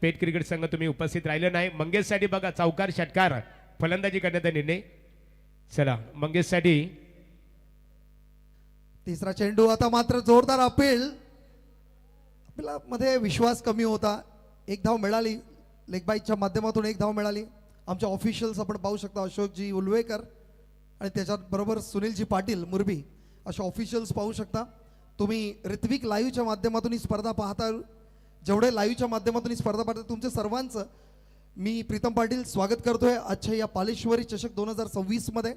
पेट क्रिकेट संघ तुम्ही उपस्थित राहिले नाही. मंगेशसाठी बघा चौकार षटकार फलंदाजी करण्याचा निर्णय. चला मंगेशसाठी तिसरा चेंडू. आता मात्र जोरदार अपील. आपल्या मध्ये विश्वास कमी होता. एक धाव मिळाली. लेग बाईच्या माध्यमातून एक धाव मिळाली. आमच्या ऑफिशियल्स आपण पाहू शकता अशोकजी उलवेकर आणि त्याच्याबरोबर सुनीलजी पाटील मुरबी अशा ऑफिशियल्स पाहू शकता तुम्ही. ऋत्विक लाईव्हच्या माध्यमातून ही स्पर्धा पाहता. जेवढे लाईव्हच्या माध्यमातून ही स्पर्धा पाहता तुमच्या सर्वांचं मी प्रीतम पाटील स्वागत करतोय आजच्या या पालेश्वरी चषक 2026 मध्ये.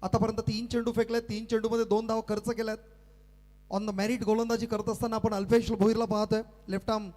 आतापर्यंत 3 चेंडू फेकलेत. 3 चेंडूमध्ये 2 धाव खर्च केल्यात. ऑन द मेरिट गोलंदाजी करत असताना आपण अल्पेश भोईरला पाहतोय. Left arm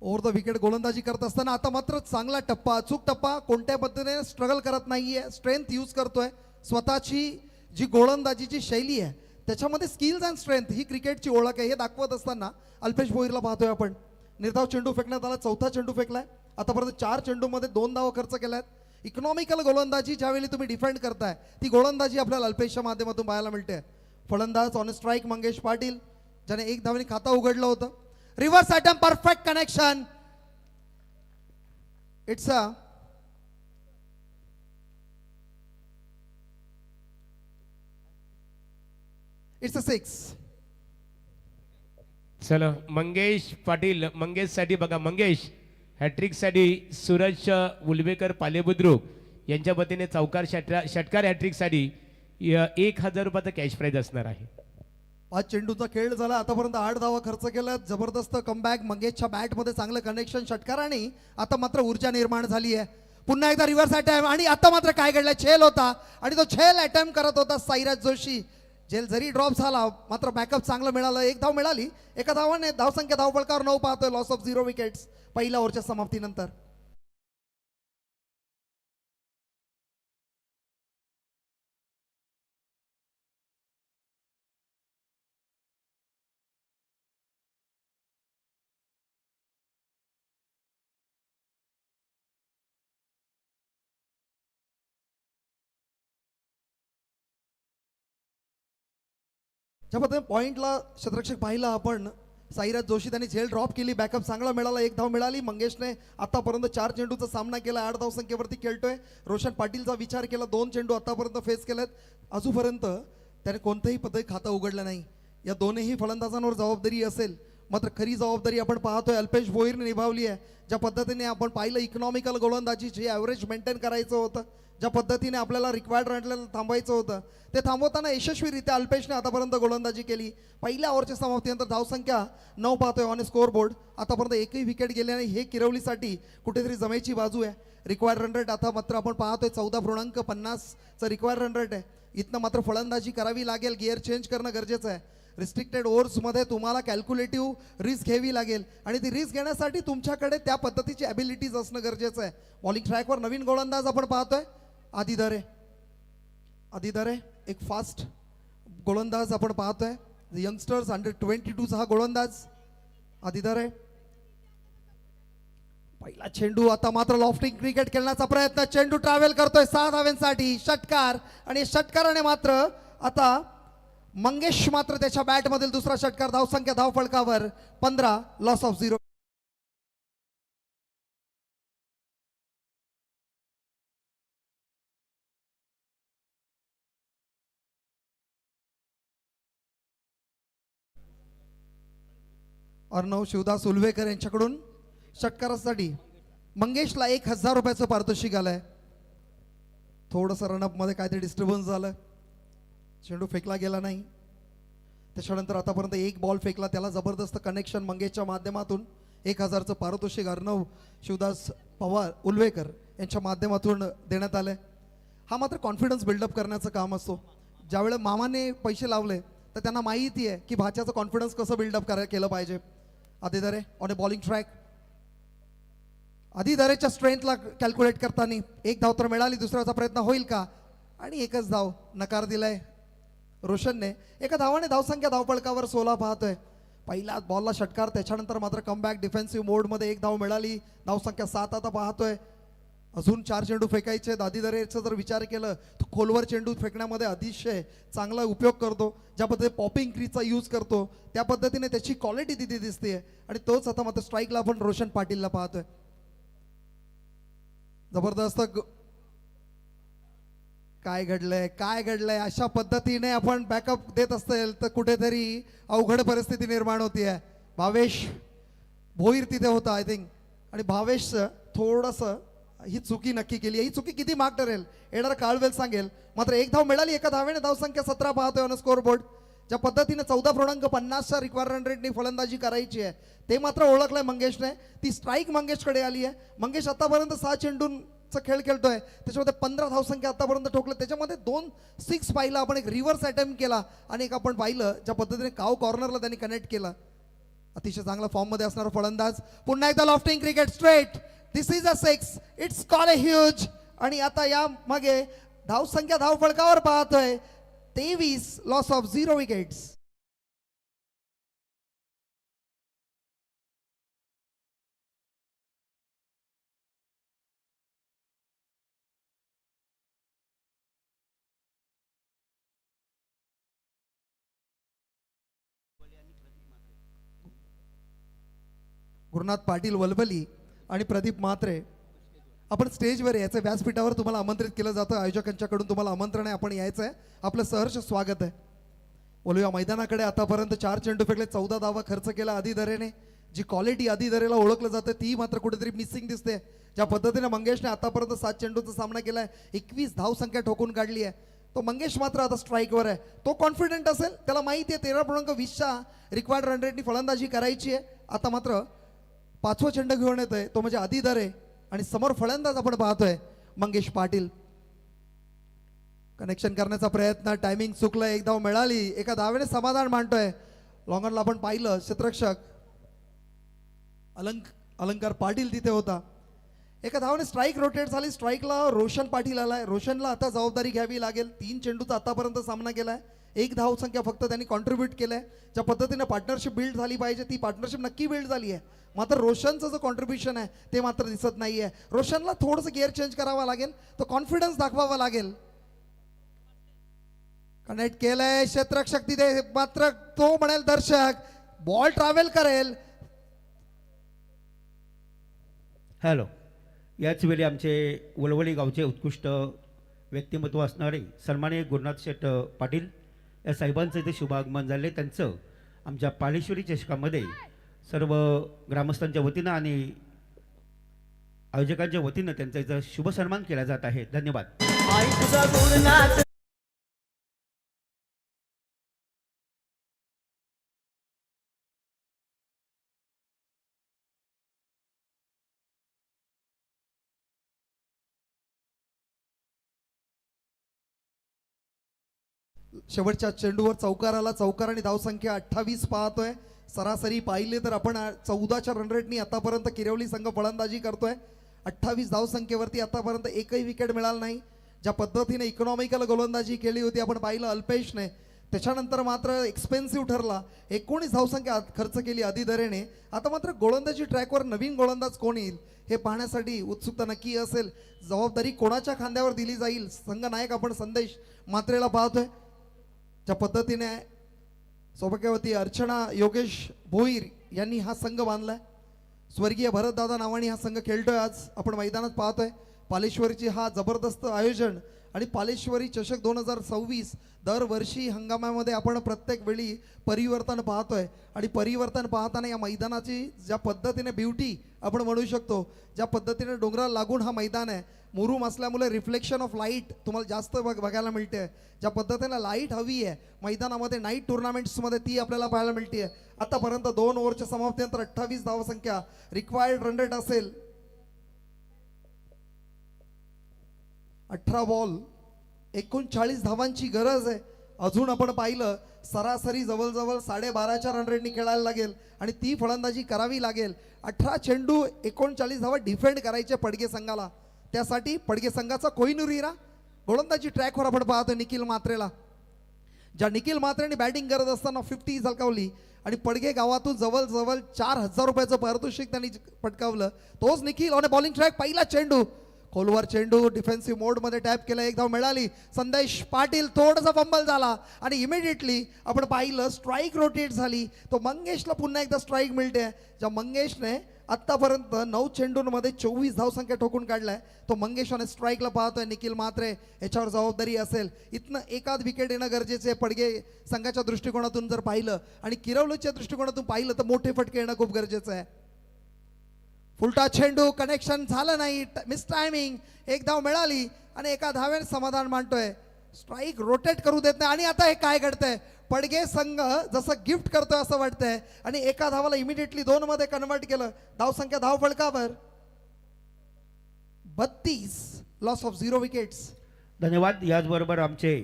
over the wicket गोलंदाजी करत असताना आता मात्र चांगला टप्पा अचूक टप्पा. कोणत्या पद्धतीने स्ट्रगल करत नाहीये. स्ट्रेंथ यूज करतोय. स्वतःची जी गोलंदाजीची शैली आहे त्याच्यामध्ये स्किल्स अँड स्ट्रेंथ ही क्रिकेटची ओळख आहे हे दाखवत असताना अल्पेश भोईरला पाहतोय आपण. निर्धाव चेंडू फेकण्यात आला. चौथा चेंडू फेकलाय. आतापर्यंत 4 चेंडूमध्ये 2 धावा खर्च केल्यात. इकॉनॉमिकल गोलंदाजी ज्यावेळी तुम्ही डिफेंड करताय ती गोलंदाजी आपल्याला अल्पेशच्या माध्यमातून पाहायला मिळते. फलंदाज ऑन स्ट्राईक मंगेश पाटील ज्याने 1 धावाने खातं उघडलं होतं. Reverse attempt perfect connection. It's a it's a 6. चला मंगेश पाटील मंगेशसाठी बघा मंगेश हॅट्रिकसाठी सूरज उलवेकर पालेबुद्रुक यांच्या वतीने चौकार षटकार हॅट्रिकसाठी 1000 रुपयाचा कॅश प्राइज असणार आहे. 5 चेंडूचा खेळ झाला. आतापर्यंत 8 धावा खर्च केल्या. जबरदस्त कमबॅक. मंगेशच्या बॅटमध्ये चांगलं कनेक्शन षटकाराने. आता मात्र ऊर्जा निर्माण झाली आहे. पुन्हा एकदा रिव्हर्स अटॅम्प आणि आता मात्र काय घडलं झेल होता आणि तो झेल अटॅम्प करत होता साईराज जोशी. झेल जरी ड्रॉप झाला मात्र बॅकअप चांगलं मिळालं. 1 धाव मिळाली. एका धावाने धावसंख्या धावफलकावर 9 पाहतोय. लॉस ऑफ 0 विकेट्स पहिल्या ओव्हरच्या समाप्तीनंतर. ज्या पद्धतीने पॉइंटला क्षेत्ररक्षक पाहिला आपण साईराज जोशी त्यांनी झेल ड्रॉप केली, बॅकअप चांगला मिळाला, 1 धाव मिळाली. मंगेशने आतापर्यंत 4 चेंडूचा सामना केला, 8 धाव संख्येवरती खेळतोय. रोशन पाटीलचा विचार केला, 2 चेंडू आतापर्यंत फेस केलेत. अजूनपर्यंत त्याने कोणतंही पदक खातं उघडलं नाही. या दोन्ही फलंदाजांवर जबाबदारी असेल, मात्र खरी जबाबदारी आपण पाहतोय अल्पेश भोईरने निभावली आहे. ज्या पद्धतीने आपण पाहिलं इकॉनॉमिकल गोलंदाजी, जे ॲव्हरेज मेंटेन करायचं होतं, ज्या पद्धतीने आपल्याला रिक्वायर्ड रनला थांबवायचं होतं, ते थांबवताना यशस्वीरित्या अल्पेशने आतापर्यंत गोलंदाजी केली. पहिल्या ओव्हरच्या समाप्तीनंतर धावसंख्या 9 पाहतोय ऑन स्कोअर बोर्ड. आतापर्यंत एकही विकेट गेल्याने हे किरवलीसाठी कुठेतरी जमेची बाजू आहे. रिक्वायर्ड रन रेट आता मात्र आपण पाहतोय 14.50चं रिक्वायर्ड रन रेट आहे. इथनं मात्र फलंदाजी करावी लागेल, गिअर चेंज करणं गरजेचं आहे. रिस्ट्रिक्टेड ओव्हर्समध्ये तुम्हाला कॅल्क्युलेटिव्ह रिस्क घ्यावी लागेल आणि ती रिस्क घेण्यासाठी तुमच्याकडे त्या पद्धतीची ॲबिलिटीज असणं गरजेचं आहे. बॉलिंग ट्रॅकवर नवीन गोलंदाज आपण पाहतोय आदी दरे, एक फास्ट गोलंदाज आपण पाहतोय. यंगस्टर्स अंडर-22चा हा गोलंदाज आदी दरे. पहिला चेंडू, आता मात्र लॉफ्टिंग क्रिकेट खेळण्याचा प्रयत्न, चेंडू ट्रॅव्हल करतोय 6 धावांसाठी, षटकार. आणि षटकाराने मात्र आता मंगेश मात्र त्याच्या बॅटमधील दुसरा षटकार, धावसंख्या धावफलकावर 15, लॉस ऑफ 0. अर्णव शिवदास उलवेकर यांच्याकडून षटकारासाठी मंगेशला 1000 रुपयाचं पारितोषिक आलंय. थोडंसं रनअप मध्ये काहीतरी डिस्टर्बन्स झालं, चेंडू फेकला गेला नाही. त्याच्यानंतर आतापर्यंत 1 बॉल फेकला, त्याला जबरदस्त कनेक्शन मंगेशच्या माध्यमातून 1000चं पारितोषिक अर्णव शिवदास पवार उलवेकर यांच्या माध्यमातून देण्यात आलंय. हा मात्र कॉन्फिडन्स बिल्डअप करण्याचं काम असतो. ज्यावेळेला मामाने पैसे लावले तर त्यांना माहिती आहे की भाच्याचं कॉन्फिडन्स कसं बिल्डअप केलं पाहिजे. आदिदरे ऑन ए बॉलिंग ट्रॅक. आदिदरेच्या स्ट्रेंथला कॅल्क्युलेट करताना 1 धाव तर मिळाली, दुसऱ्याचा प्रयत्न होईल का, आणि 1च धाव नकार दिलाय रोशनने. 1 धावाने धावसंख्या धावपळकावर 16 पाहतोय. पहिला बॉलला षटकार, त्याच्यानंतर मात्र कमबॅक डिफेन्सिव्ह मोडमध्ये 1 धाव मिळाली, धावसंख्या 7 आता पाहतोय. अजून 4 चेंडू फेकायचे. आदिदरेचा जर विचार केलं तर खोलवर चेंडू फेकण्यामध्ये अतिशय चांगला उपयोग करतो. ज्या पद्धतीने पॉपिंग क्रीजचा यूज करतो त्या पद्धतीने त्याची क्वालिटी तिथे दिसते. आणि तोच आता मात्र स्ट्राईकला आपण रोशन पाटीलला पाहतोय. जबरदस्त काय घडलंय अशा पद्धतीने आपण बॅकअप देत असेल तर कुठेतरी अवघड परिस्थिती निर्माण होतीये. भावेश भोईर तिथे होता आय थिंक, आणि भावेश थोडंसं ही चुकी नक्की केली आहे. ही चुकी किती मार्क ठरेल येणार काळवेल सांगेल. मात्र 1 धाव मिळाली, 1 धावेने धावसंख्या 17 पाहतोय ऑन स्कोअर बोर्ड. ज्या पद्धतीने 14.50च्या रिक्वायर्ड रन रेटनी फलंदाजी करायची आहे ते मात्र ओळखलंय मंगेशने. ती स्ट्राईक मंगेशकडे आली आहे. मंगेश आतापर्यंत 6 चेंडूंचा खेळ खेळतोय, त्याच्यामध्ये 15 धावसंख्या आतापर्यंत ठोकलं. त्याच्यामध्ये 2 6 पाहिलं आपण, एक रिव्हर्स अटेम्प्ट केला आणि एक आपण पाहिलं ज्या पद्धतीने काव कॉर्नरला त्यांनी कनेक्ट केला. अतिशय चांगला फॉर्म मध्ये असणारा फलंदाज. पुन्हा एकदा lofting cricket straight, this is a 6, it's call a huge. आणि आता या मागे धावसंख्या धावफलकावर पाहतोय 23, loss of 0 wickets. Gurunath Patil वलबली आणि प्रदीप म्हात्रे आपण स्टेजवर यायचं, व्यासपीठावर तुम्हाला आमंत्रित केलं जातं. आयोजकांच्याकडून तुम्हाला आमंत्रण आहे, आपण यायचं आहे. आपलं सहर्ष स्वागत आहे. बोलूया मैदानाकडे. आतापर्यंत 4 चेंडू फेकले, 14 धावा खर्च केला आदिदरेने. जी क्वालिटी आदिदरेला ओळखलं जातं ती मात्र कुठेतरी मिसिंग दिसते. ज्या पद्धतीने मंगेशने आतापर्यंत 7 चेंडूचा सामना केलाय, 21 धावसंख्या ठोकून काढली आहे, तो मंगेश मात्र आता स्ट्राईकवर आहे. तो कॉन्फिडंट असेल, त्याला माहिती आहे 13.20च्या रिक्वायर्ड रन रेटनी फलंदाजी करायची आहे. आता मात्र 5वा चेंडू घेऊन येतोय, तो म्हणजे आदिदरे. आणि समोर फलंदाज आपण पाहतोय मंगेश पाटील. कनेक्शन करण्याचा प्रयत्न, टायमिंग चुकलं, 1 धाव मिळाली, 1 धावेने समाधान मांडतोय. लॉंगरला आपण पाहिलं क्षेत्ररक्षक अलंकार पाटील तिथे होता. 1 धावाने स्ट्राईक रोटेट झाली. स्ट्राईकला रोशन पाटील आलाय. रोशनला आता जबाबदारी घ्यावी लागेल. 3 चेंडूचा आतापर्यंत सामना केलाय, 1 धाव संख्या फक्त त्यांनी कॉन्ट्रीब्यूट केलंय. ज्या पद्धतीने पार्टनरशिप बिल्ड झाली पाहिजे ती पार्टनरशिप नक्की बिल्ड झाली आहे. मात्र रोशनचं जो कॉन्ट्रीब्युशन आहे ते मात्र दिसत नाहीये. रोशनला थोडंसं गिअर चेंज करावा लागेल, तो कॉन्फिडन्स दाखवावा लागेल. कनेक्ट केलंय क्षेत्ररक्षक तिथे, मात्र तो म्हणेल दर्शक बॉल ट्रॅव्हल करेल. हॅलो. याच वेळी आमचे वलवली गावचे उत्कृष्ट व्यक्तिमत्व असणारे सन्माननीय गुरुनाथ शेठ पाटील या साहेबांचं इथे शुभागमन झाले. त्यांचं आमच्या पालेश्वरी चषकामध्ये सर्व ग्रामस्थांच्या वतीनं आणि आयोजकांच्या वतीनं त्यांचा इथं शुभ सन्मान केला जात आहे. धन्यवाद. आई तुझा गुरुनाथ शेवटच्या चेंडूवर चौकार आला. चौकाराने धावसंख्या 28 पाहतोय. सरासरी पाहिले तर आपण 14च्या रन रेटनी आतापर्यंत किरवली संघ फलंदाजी करतोय. 28 धावसंख्येवरती आतापर्यंत एकही विकेट मिळाला नाही. ज्या पद्धतीने इकॉनॉमिकल गोलंदाजी केली होती आपण पाहिलं अल्पेशने, त्याच्यानंतर मात्र एक्सपेन्सिव्ह ठरला. 19 धावसंख्या खर्च केली आदिधरेने. आता मात्र गोलंदाजी ट्रॅकवर नवीन गोलंदाज कोण येईल हे पाहण्यासाठी उत्सुकता नक्की असेल. जबाबदारी कोणाच्या खांद्यावर दिली जाईल. संघ नायक आपण संदेश मात्रेला पाहतोय. ज्या पद्धतीने सौभाग्यवती अर्चना योगेश भोईर यांनी हा संघ बांधलाय. स्वर्गीय भरतदादा नावाने हा संघ खेळतोय. आज आपण मैदानात पाहतोय पालेश्वरीची हा जबरदस्त आयोजन आणि पालेश्वरी चषक 2026 दरवर्षी हंगामामध्ये आपण प्रत्येक वेळी परिवर्तन पाहतोय. आणि परिवर्तन पाहताना या मैदानाची ज्या पद्धतीने ब्युटी आपण म्हणू शकतो, ज्या पद्धतीने डोंगराला लागून हा मैदान आहे, मुरूम असल्यामुळे रिफ्लेक्शन ऑफ लाईट तुम्हाला जास्त बघायला मिळते. ज्या पद्धतीने लाईट हवी आहे मैदानामध्ये नाईट टुर्नामेंट्समध्ये ती आपल्याला पाहायला मिळते. आतापर्यंत 2 ओव्हरच्या समाप्तीनंतर 28 धावसंख्या रिक्वायर्ड रन रेट असेल 18 बॉल 39 धावांची गरज आहे. अजून आपण पाहिलं सरासरी जवळजवळ 12.5च्या रन रेटनी खेळायला लागेल आणि ती फलंदाजी करावी लागेल. 18 चेंडू 39 धावा डिफेंड करायचे पडगे संघाला. त्यासाठी पडगे संघाचा कोहिनूर हिरा गोलंदाजी ट्रॅकवर आपण पाहतो निखिल मात्रेला. ज्या निखिल मात्रेने बॅटिंग करत असताना 50 झळकावली आणि पडगे गावातून जवळजवळ 4,000 रुपयाचं पारितोषिक त्यांनी पटकावलं. तोच निखिल ऑन बॉलिंग ट्रॅक. पहिला चेंडू खोलवर चेंडू डिफेन्सिव्ह मोडमध्ये टॅप केला. एक धाव मिळाली. संदेश पाटील थोडासा फंबल झाला आणि इमिडिएटली आपण पाहिलं स्ट्राईक रोटेट झाली. तो मंगेशला पुन्हा एकदा स्ट्राईक मिळते. ज्या मंगेशने आत्तापर्यंत 9 चेंडूंमध्ये 24 धावसंख्या ठोकून काढलाय. तो मंगेश आणि स्ट्राईकला पाहतोय निखिल मात्रे. याच्यावर जबाबदारी असेल. इथनं एकाच विकेट येणं गरजेचे आहे पडगे संघाच्या दृष्टिकोनातून जर पाहिलं आणि किरवलीच्या दृष्टिकोनातून पाहिलं तर मोठे फटके येणं खूप गरजेचं आहे. फुलटा चेंडू कनेक्शन झालं नाही. Miss timing. एक धाव मिळाली आणि एका धावेने समाधान मांडतोय. स्ट्राईक रोटेट करू देत नाही. आणि आता हे काय घडतंय, पडगे संघ जसं गिफ्ट करतोय असं वाटतंय आणि एका धावाला इमिडिएटली 2 मध्ये कन्वर्ट केलं. धावसंख्या धाव फलकावर 32. Loss of 0 wickets. धन्यवाद. याचबरोबर आमचे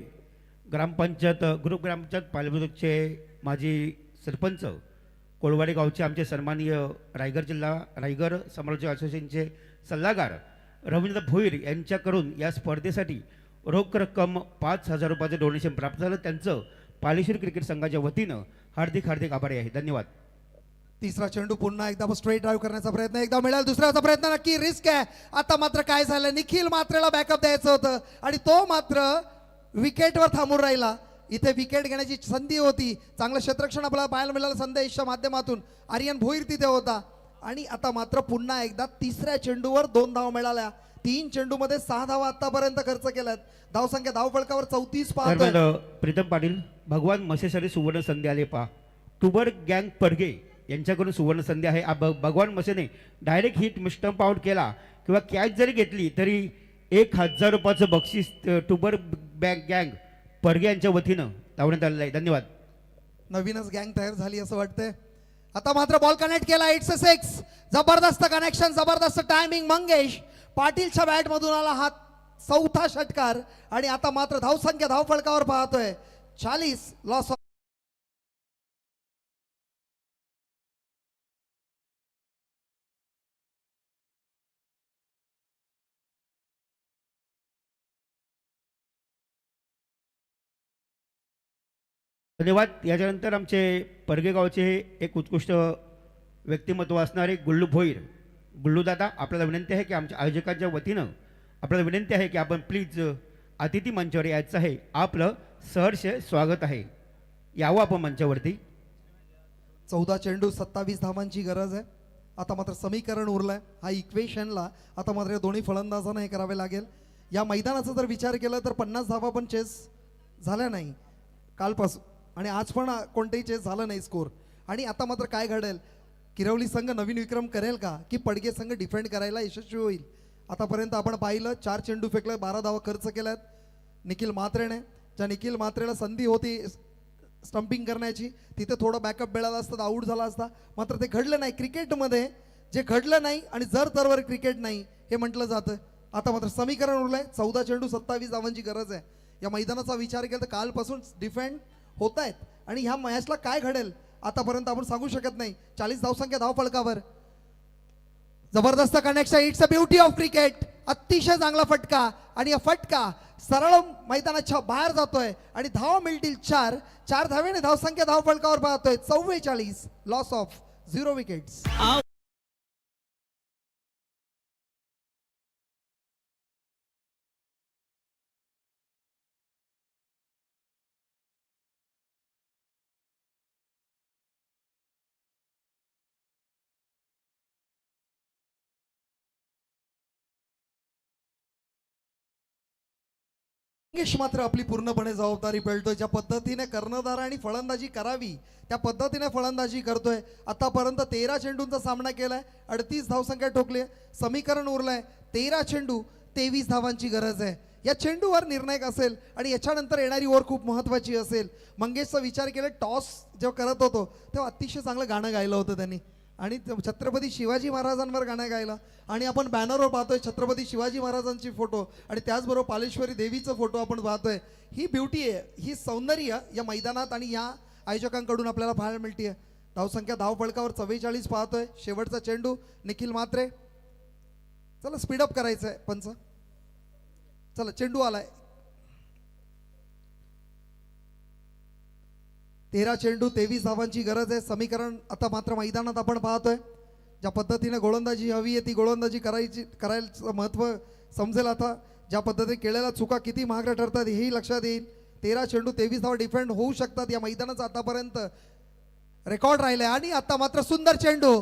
ग्रामपंचायत ग्रुप ग्रामपंचायत पालबुद्रुकचे माजी सरपंच कोळवाडी गावचे आमचे सन्माननीय रायगड जिल्हा रायगड समालोचक असोसिएशनचे सल्लागार रवींद्र भोईर यांच्याकडून या स्पर्धेसाठी रोख रक्कम 5,000 रुपयाचं डोनेशन प्राप्त झालं. त्यांचं पालेश्वरी क्रिकेट संघाच्या वतीनं हार्दिक हार्दिक आभारी आहे. धन्यवाद. तिसरा चेंडू पुन्हा एकदा स्ट्रेट ड्राईव्ह करण्याचा प्रयत्न. एकदा मिळाला. दुसऱ्याचा प्रयत्न नक्की रिस्क आहे. आता मात्र काय झालं, निखिल मात्रेला बॅकअप द्यायचं होतं आणि तो मात्र विकेटवर थांबून राहिला. इथे विकेट घेण्याची संधी होती. चांगलं क्षेत्ररक्षण आपल्याला पाहायला मिळालं संदेशच्या माध्यमातून. आर्यन भोईर तिथे होता आणि आता मात्र पुन्हा एकदा तिसऱ्या चेंडूवर 2 धावा मिळाल्या. 3 चेंडूमध्ये 6 धावा आतापर्यंत खर्च केल्यात. धावसंख्या धाव फलकावर 34 पाहतोय. प्रीतम पाटील भगवान मसेसाठी सुवर्ण संधी आले पहा. टुबर गँग पडगे यांच्याकडून सुवर्ण संधी आहे. भगवान मसेने डायरेक्ट हिट स्टंप आउट केला किंवा कॅच जरी घेतली तरी 1,000 रुपयाचं बक्षीस टुबर गँग पडगे यांच्या वतीनं लावण्यात आलेलं आहे. धन्यवाद. नवीनच गँग तयार झाली असं वाटतंय. आता मात्र बॉल कनेक्ट केला. 8-6. जबरदस्त कनेक्शन, जबरदस्त टायमिंग. मंगेश पाटीलच्या बॅट मधून आला हा 4था षटकार आणि आता मात्र धावसंख्या धाव फलकावर पाहतोय 40. लॉस ऑफ धन्यवाद. याच्यानंतर आमचे पडगे गावचे एक उत्कृष्ट व्यक्तिमत्व असणारे गुल्लू भोईर. गुल्लू दादा, आपल्याला विनंती आहे की आमच्या आयोजकांच्या वतीनं आपल्याला विनंती आहे की आपण प्लीज अतिथी मंचावर यायचं आहे. आपलं सहर्ष स्वागत आहे. यावं आपण मंचावरती. 14 चेंडू 27 धावांची गरज आहे. आता मात्र समीकरण उरलंय हा इक्वेशनला आता मात्र या दोन्ही फलंदाजांना हे करावे लागेल. या मैदानाचा जर विचार केला तर 50 धावा पण चेस झाल्या नाही कालपासून आणि आज पण कोणतेही चेस झालं नाही स्कोर. आणि आता मात्र काय घडेल, किरवली संघ नवीन विक्रम करेल का की पडगे संघ डिफेंड करायला यशस्वी होईल. आतापर्यंत आपण पाहिलं 4 चेंडू फेकले 12 धावा खर्च केल्यात निखिल म्हात्रेने. ज्या निखिल म्हात्रेला संधी होती स्टंपिंग करण्याची तिथे थोडं बॅकअप मिळाला असता आऊट झाला असता, मात्र ते घडलं नाही. क्रिकेटमध्ये जे घडलं नाही आणि जर तरवर क्रिकेट नाही हे म्हटलं जातं. आता मात्र समीकरण उरलंय 14 चेंडू 27 धावांची गरज आहे. या मैदानाचा विचार केला तर कालपासून डिफेंड होत आहेत आणि ह्या मॅचला काय घडेल आतापर्यंत आपण सांगू शकत नाही. 40 धावसंख्या धावफलकावर जबरदस्त connection. It's a beauty of cricket. अतिशय चांगला फटका आणि हा फटका सरळ मैदानाच्या बाहेर जातोय आणि धावा मिळतील 4 धावेने धावसंख्या धावफलकावर पाहतोय 44. Loss of 0 wickets. मंगेश मात्र आपली पूर्णपणे जबाबदारी पेलतोय. ज्या पद्धतीने कर्णधार आणि फलंदाजी करावी त्या पद्धतीने फलंदाजी करतोय. आतापर्यंत 13 चेंडूंचा सामना केलाय 38 धावसंख्या ठोकली. समीकरण उरलंय 13 चेंडू 23 धावांची गरज आहे. या चेंडूवर निर्णायक असेल आणि याच्यानंतर येणारी ओव्हर खूप महत्वाची असेल. मंगेशचा विचार केला टॉस जेव्हा करत होतो तेव्हा अतिशय चांगलं गाणं गायलं होतं त्यांनी आणि छत्रपती शिवाजी महाराजांवर गाणं गायलं आणि आपण बॅनरवर पाहतोय छत्रपती शिवाजी महाराजांची फोटो आणि त्याचबरोबर पालेश्वरी देवीचं फोटो आपण पाहतोय. ही ब्युटी आहे, ही सौंदर्य या मैदानात आणि या आयोजकांकडून आपल्याला पाहायला मिळते. धावसंख्या धावफलकावर 44 पाहतोय. शेवटचा चेंडू निखिल म्हात्रे. चला स्पीडअप करायचं आहे पंच. चला चेंडू आलाय. 13 चेंडू 23 धावांची गरज आहे. समीकरण आता मात्र मैदानात आपण पाहतोय ज्या पद्धतीने गोलंदाजी हवी आहे ती गोलंदाजी करायचं महत्व समजेल. आता ज्या पद्धतीने केलेल्या चुका किती महागड्या ठरतात हेही लक्षात येईल. 13 चेंडू 23 धावा डिफेंड होऊ शकतात. या मैदानाचा आतापर्यंत रेकॉर्ड राहिलाय आणि आता मात्र सुंदर चेंडू.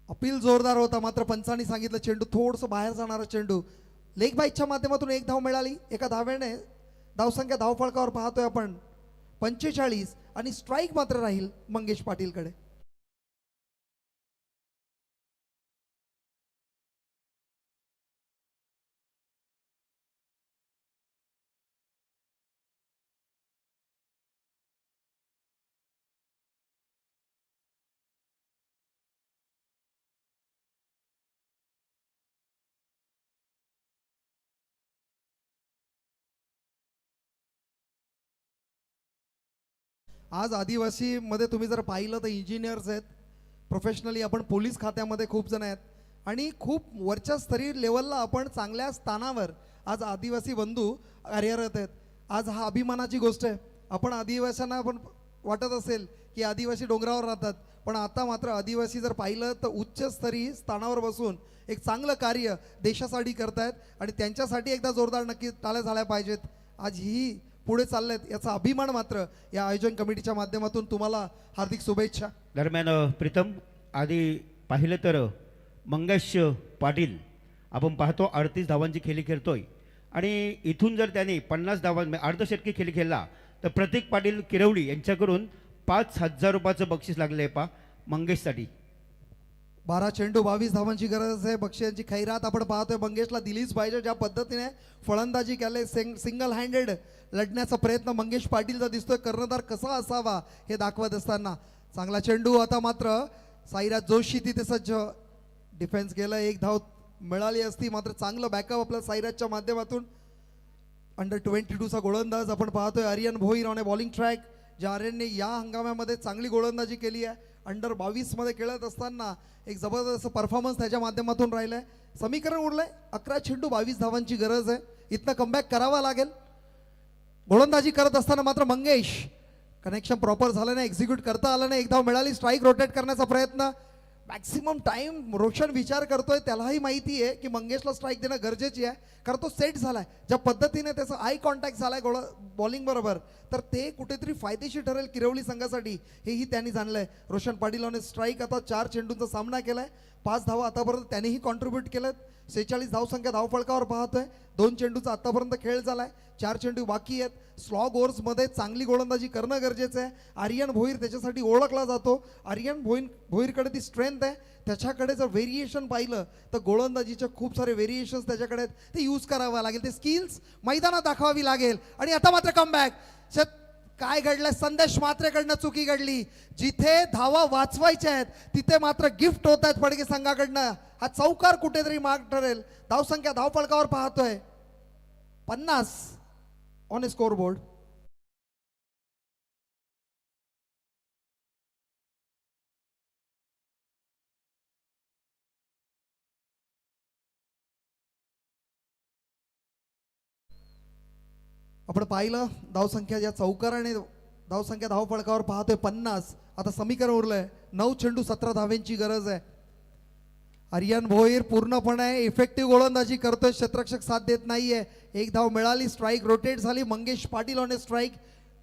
अपील जोरदार होता मात्र पंचांनी सांगितलं चेंडू थोडंसं बाहेर जाणारा चेंडू. लेग बाईकच्या माध्यमातून 1 धाव मिळाली. एका धावेने धावसंख्या धावफलकावर पाहतोय आपण 45 आणि स्ट्राईक मात्र राहील मंगेश पाटीलकडे. आज आदिवासीमध्ये तुम्ही जर पाहिलं तर इंजिनियर्स आहेत, प्रोफेशनली आपण पोलीस खात्यामध्ये खूप जण आहेत आणि खूप वरच्या स्तरीय लेवलला आपण चांगल्या स्थानावर आज आदिवासी बंधू कार्यरत आहेत. आज हा अभिमानाची गोष्ट आहे. आपण आदिवासींना आपण वाटत असेल की आदिवासी डोंगरावर राहतात पण आता मात्र आदिवासी जर पाहिलं तर उच्चस्तरीय स्थानावर बसून एक चांगलं कार्य देशासाठी करतायत आणि त्यांच्यासाठी एकदा जोरदार नक्की टाळ्या झाल्या पाहिजेत. आज ही पुढे चाललेत याचा अभिमान मात्र या आयोजन कमिटीच्या माध्यमातून तुम्हाला हार्दिक शुभेच्छा. दरम्यान प्रीतम आधी पाहिलं तर मंगेश पाटील आपण पाहतो 38 धावांची खेळी खेळतोय आणि इथून जर त्याने 50 धावां अर्धशतकी खेळी खेळला तर प्रतीक पाटील किरवली यांच्याकडून 5,000 रुपयाचं बक्षीस लागले आहे मंगेशसाठी. 12 चेंडू 22 धावांची गरज आहे. बक्षिसांची खैरात आपण पाहतोय मंगेशला दिलीच पाहिजे. ज्या पद्धतीने फलंदाजी केले सिंगल हँडेड लढण्याचा प्रयत्न मंगेश पाटीलचा दिसतोय. कर्णधार कसा असावा हे दाखवत असताना चांगला चेंडू. आता मात्र साईराज जोशी तिथे सज्ज डिफेन्स केलं. 1 धाव मिळाली असती मात्र चांगलं बॅकअप आपल्या साईराजच्या माध्यमातून. अंडर 22चा गोलंदाज आपण पाहतोय आर्यन भोईरने बॉलिंग ट्रॅक. ज्या आर्यनने या हंगामामध्ये चांगली गोलंदाजी केली आहे. अंडर 22 मध्ये खेळत असताना एक जबरदस्त परफॉर्मन्स त्याच्या माध्यमातून राहिलाय. समीकरण उरलंय 11 चेंडू 22 धावांची गरज आहे. इथनं कमबॅक करावा लागेल. गोलंदाजी करत असताना मात्र मंगेश कनेक्शन प्रॉपर झालं नाही, एक्झिक्यूट करता आलं नाही. 1 धाव मिळाली. स्ट्राईक रोटेट करण्याचा प्रयत्न मॅक्सिमम टाइम रोशन विचार करतोय, त्यालाही माहिती आहे की मंगेशला स्ट्राईक देणं गरजेची आहे, कारण तो सेट झालाय. ज्या पद्धतीने त्याचा आय कॉन्टॅक्ट झालाय बॉलिंग बरोबर, तर ते कुठेतरी फायदेशीर ठरेल किरवली संघासाठी, हेही त्यांनी जाणलंय. रोशन पाटीलने स्ट्राईक आता 4 चेंडूंचा सामना केलाय, 5 धावा आतापर्यंत त्यांनीही कॉन्ट्रीब्यूट केल्यात. 46 धावसंख्या धावफलकावर पाहतोय. 2 चेंडूचा आतापर्यंत खेळ झालाय, 4 चेंडू बाकी आहेत. स्लॉग ओव्हर्समध्ये चांगली गोलंदाजी करणं गरजेचं आहे. आर्यन भोईर त्याच्यासाठी ओळखला जातो. आर्यन भोईरकडे ती स्ट्रेंथ आहे, त्याच्याकडे जर व्हेरिएशन पाहिलं तर गोलंदाजीचे खूप सारे व्हेरिएशन्स त्याच्याकडे आहेत, ते यूज करावं लागेल, ते स्किल्स मैदानात दाखवावी लागेल. आणि आता मात्र कमबॅक. काय घडलंय, संदेश मात्रेकडनं चुकी घडली. जिथे धावा वाचवायच्या आहेत तिथे मात्र गिफ्ट होत आहेत फडके संघाकडनं. हा चौकार कुठेतरी मार्ग ठरेल. धावसंख्या धावफलकावर पाहतोय 50 ऑन ए स्कोर बोर्ड. आपण पाहिलं धावसंख्या या चौकाराने धावसंख्या धावफलकावर पाहतोय 50. आता समीकरण उरलंय 9 चेंडू 17 धाव्यांची गरज आहे. आर्यन भोईर पूर्णपणे इफेक्टिव्ह गोलंदाजी करतोय, क्षेत्ररक्षक साथ देत नाहीये. 1 धाव मिळाली, स्ट्राईक रोटेट झाली. Mangesh Patil on A strike.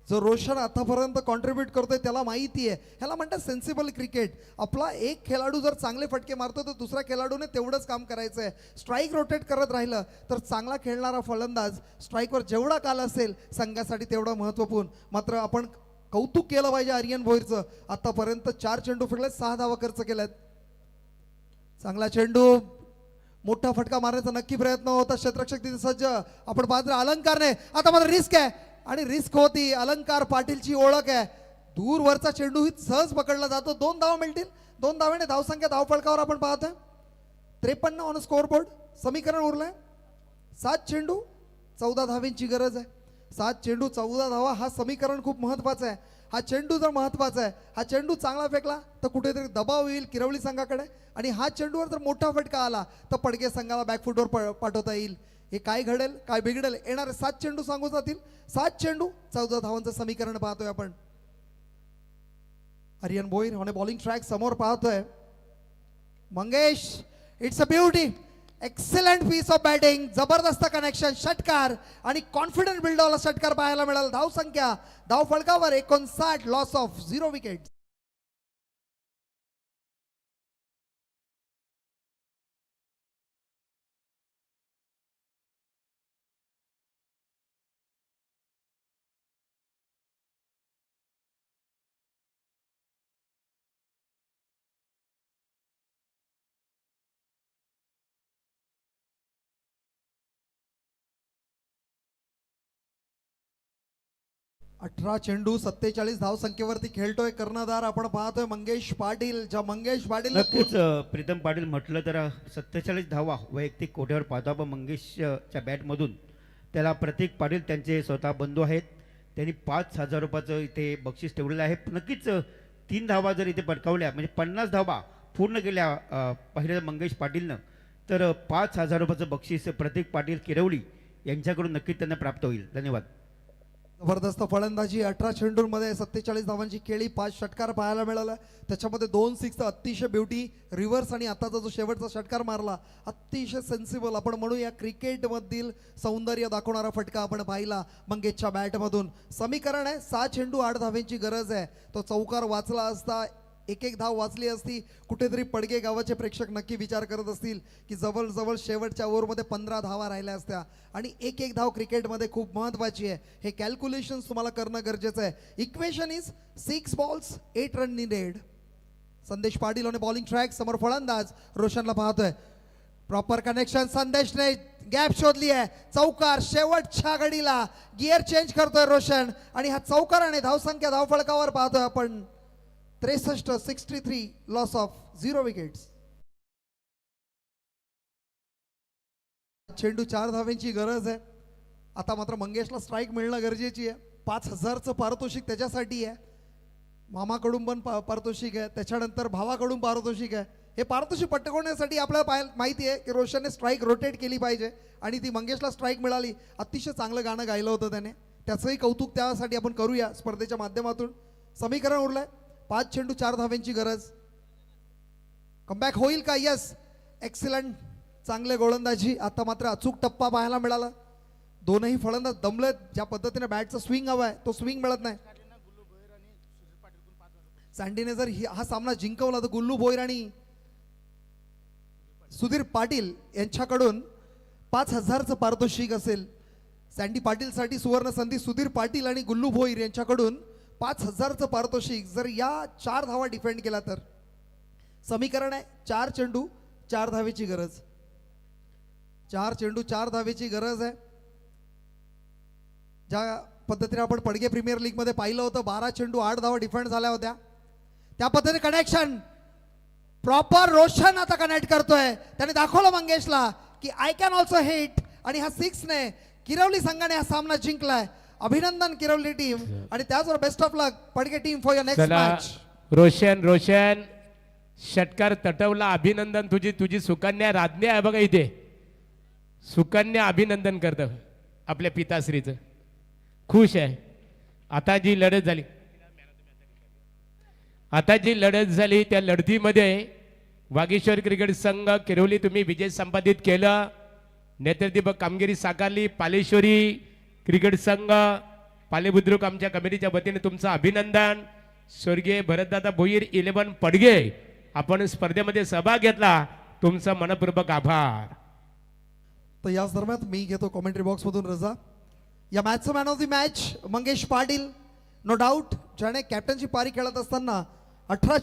जो रोशन आतापर्यंत कॉन्ट्रीब्यूट करतोय त्याला माहिती आहे, ह्याला म्हणतात सेन्सिबल क्रिकेट. आपला एक खेळाडू जर चांगले फटके मारतो तर दुसऱ्या खेळाडूने तेवढंच काम करायचं आहे. स्ट्राईक रोटेट करत राहिलं तर चांगला खेळणारा फलंदाज स्ट्राईकवर जेवढा काल असेल संघासाठी तेवढं महत्त्वपूर्ण. मात्र आपण कौतुक केलं पाहिजे आर्यन भोईरचं. आतापर्यंत 4 चेंडू फेकलेत, 6 धावा खर्च केल्यात. चांगला चेंडू, मोठा फटका मारण्याचा नक्की प्रयत्न होता. क्षेत्ररक्षक तिथे सज्ज. आपण पाहतो अलंकारने आता मात्र रिस्क आहे, आणि रिस्क होती. अलंकार पाटीलची ओळख आहे. दूरवरचा चेंडू ही सहज पकडला जातो. 2 धावा मिळतील. 2 धावेने धावसंख्या धावफलकावर आपण पाहतोय 53 ऑन स्कोर बोर्ड. समीकरण उरलंय 7 चेंडू 14 धाव्यांची गरज आहे. 7 चेंडू 14 धावा, हा समीकरण खूप महत्वाचं आहे. हा चेंडू जर महत्वाचा आहे, हा चेंडू चांगला फेकला तर कुठेतरी दबाव येईल किरवली संघाकडे, आणि हा चेंडूवर जर मोठा फटका आला तर पडके संघाला बॅकफुटवर पाठवता येईल. हे काय घडेल, काय बिघडेल, येणारे 7 चेंडू सांगू जातील. 7 चेंडू 14 धावांचं समीकरण पाहतोय आपण. Aryan Bhoir on bowling track समोर पाहतोय. Mangesh, it's a beauty, excellent piece of batting, जबरदस्त कनेक्शन, षटकार आणि कॉन्फिडंट बिल्डॉला षटकार पाहायला मिळाला. धावसंख्या धावफलकावर 59, लॉस ऑफ 0 विकेट. अठरा चेंडू 47 धावसंख्येवरती खेळतोय कर्णधार. आपण पाहतोय मंगेश पाटील. ज्या मंगेश पाटील नक्कीच प्रीतम पाटील म्हटलं तर 47 धावा वैयक्तिक कोट्यावर पाहतो आपण मंगेशच्या बॅटमधून. त्याला प्रतीक पाटील त्यांचे स्वतः बंधू आहेत, त्यांनी 5,000 रुपयाचं इथे बक्षीस ठेवलेलं आहे. नक्कीच 3 धावा जर इथे पटकावल्या म्हणजे 50 धावा पूर्ण केल्या पहिल्या मंगेश पाटीलनं, तर 5,000 रुपयाचं बक्षीस प्रतीक पाटील किरवली यांच्याकडून नक्कीच त्यांना प्राप्त होईल. धन्यवाद. जबरदस्त फलंदाजी. 18 चेंडूंमध्ये 47 धावांची खेळी, 5 षटकार पाहायला मिळाला. त्याच्यामध्ये 2 सिक्स अतिशय ब्युटी रिव्हर्स, आणि आताचा जो शेवटचा षटकार मारला अतिशय सेन्सिबल, आपण म्हणूया क्रिकेटमधील सौंदर्य दाखवणारा फटका आपण पाहिला मंगेशच्या बॅटमधून. समीकरण आहे 6 चेंडू 8 धाव्यांची गरज आहे. तो चौकार वाचला असता, एक धाव वाचली असती, कुठेतरी पडगे गावाचे प्रेक्षक नक्की विचार करत असतील की जवळजवळ शेवटच्या ओव्हरमध्ये 15 धावा राहिल्या असत्या, आणि एक धाव क्रिकेटमध्ये खूप महत्त्वाची आहे. हे कॅल्क्युलेशन्स तुम्हाला करणं गरजेचं आहे. Equation is 6 balls 8 run needed. संदेश पाटील ऑन बॉलिंग ट्रॅक. समोर फलंदाज रोशनला पाहतोय. Proper connection. संदेशने गॅप शोधली आहे. चौकार शेवटच्या घडीला गिअर चेंज करतोय रोशन, आणि हा चौकाराने धावसंख्या धावफलकावर पाहतोय आपण 63, 63, लॉस ऑफ 0 विकेट्स. चेंडू 4 धाव्यांची गरज आहे. आता मात्र मंगेशला स्ट्राईक मिळणं गरजेची आहे. 5,000चं पारितोषिक त्याच्यासाठी आहे. मामाकडून पण पारितोषिक आहे, त्याच्यानंतर भावाकडून पारितोषिक आहे. हे पारितोषिक पटकवण्यासाठी आपल्याला माहिती आहे की रोशनने स्ट्राईक रोटेट केली पाहिजे, आणि ती मंगेशला स्ट्राईक मिळाली. अतिशय चांगलं गाणं गायलं होतं त्याने, त्याचंही कौतुक त्यासाठी आपण करूया स्पर्धेच्या माध्यमातून. समीकरण उरलंय 5 चेंडू 4 धाव्यांची गरज. आता मात्र मंगेशला स्ट्राईक मिळणं गरजेची आहे. 5,000चं पारितोषिक त्याच्यासाठी आहे. मामाकडून पण पारितोषिक आहे, त्याच्यानंतर भावाकडून पारितोषिक आहे. हे पारितोषिक पटकवण्यासाठी आपल्याला माहिती आहे की रोशनने स्ट्राईक रोटेट केली पाहिजे, आणि ती मंगेशला स्ट्राईक मिळाली. अतिशय चांगलं गाणं गायलं होतं त्याने, त्याचंही कौतुक त्यासाठी आपण करूया स्पर्धेच्या माध्यमातून. समीकरण उरलंय 5 चेंडू 4 धाव्यांची गरज. कमबॅक होईल का? यस, एक्सिलंट, चांगले गोलंदाजी. आता मात्र अचूक टप्पा पाहायला मिळाला. दोनही फलंदाज दमलेत. ज्या पद्धतीने बॅटचा स्विंग हवाय तो स्विंग मिळत नाही. सँडीने जर हा सामना जिंकवला तर गुल्लू भोईर आणि सुधीर पाटील यांच्याकडून 5,000चं पारितोषिक असेल. सँडी पाटीलसाठी सुवर्ण संधी. सुधीर पाटील आणि गुल्लू भोईर यांच्याकडून 5,000चं पारितोषिक. जर या 4 धावा डिफेंड केला तर समीकरण आहे 4 चेंडू 4 धावेची गरज. 4 चेंडू 4 धावेची गरज आहे. ज्या पद्धतीने आपण पडगे प्रीमियर लीग मध्ये पाहिलं होतं 12 चेंडू 8 धावा डिफेंड झाल्या होत्या. त्या पद्धतीने कनेक्शन प्रॉपर रोशन आता कनेक्ट करतोय. त्याने दाखवलं मंगेशला की आय कॅन ऑल्सो हिट. आणि हा 6 ने किरवली संघाने हा सामना जिंकलाय. अभिनंदन किरवली टीम. आणि त्याचबरोबर best of luck Padge team for your next चला मॅच. रोशन षटकार तटवला. अभिनंदन. तुझी सुकन्या राज्ञा आहे बघा इथे. सुकन्या अभिनंदन करतं आपल्या पिताश्रीचं. खुश आहे. आता जी लढत झाली त्या लढतीमध्ये वागीश्वर क्रिकेट संघ किरवली तुम्ही विजय संपादित केलं. नेतृत्वपूर्ण कामगिरी साकारली. पालेश्वरी क्रिकेट संघ पालेबुद्रुक आमच्या कमिटीच्या वतीने तुमचं अभिनंदन. स्वर्गीय भरतदादा भोईर 11 पडगे आपण स्पर्धेमध्ये सहभाग घेतला. तुमचं मनपूर्वक आभार. तर याच दरम्यान मी घेतो कॉमेंट्री बॉक्स मधून रजा. या मॅचचं man of the match Mangesh Patil no doubt, ज्याने कॅप्टनची पारी खेळत असताना 18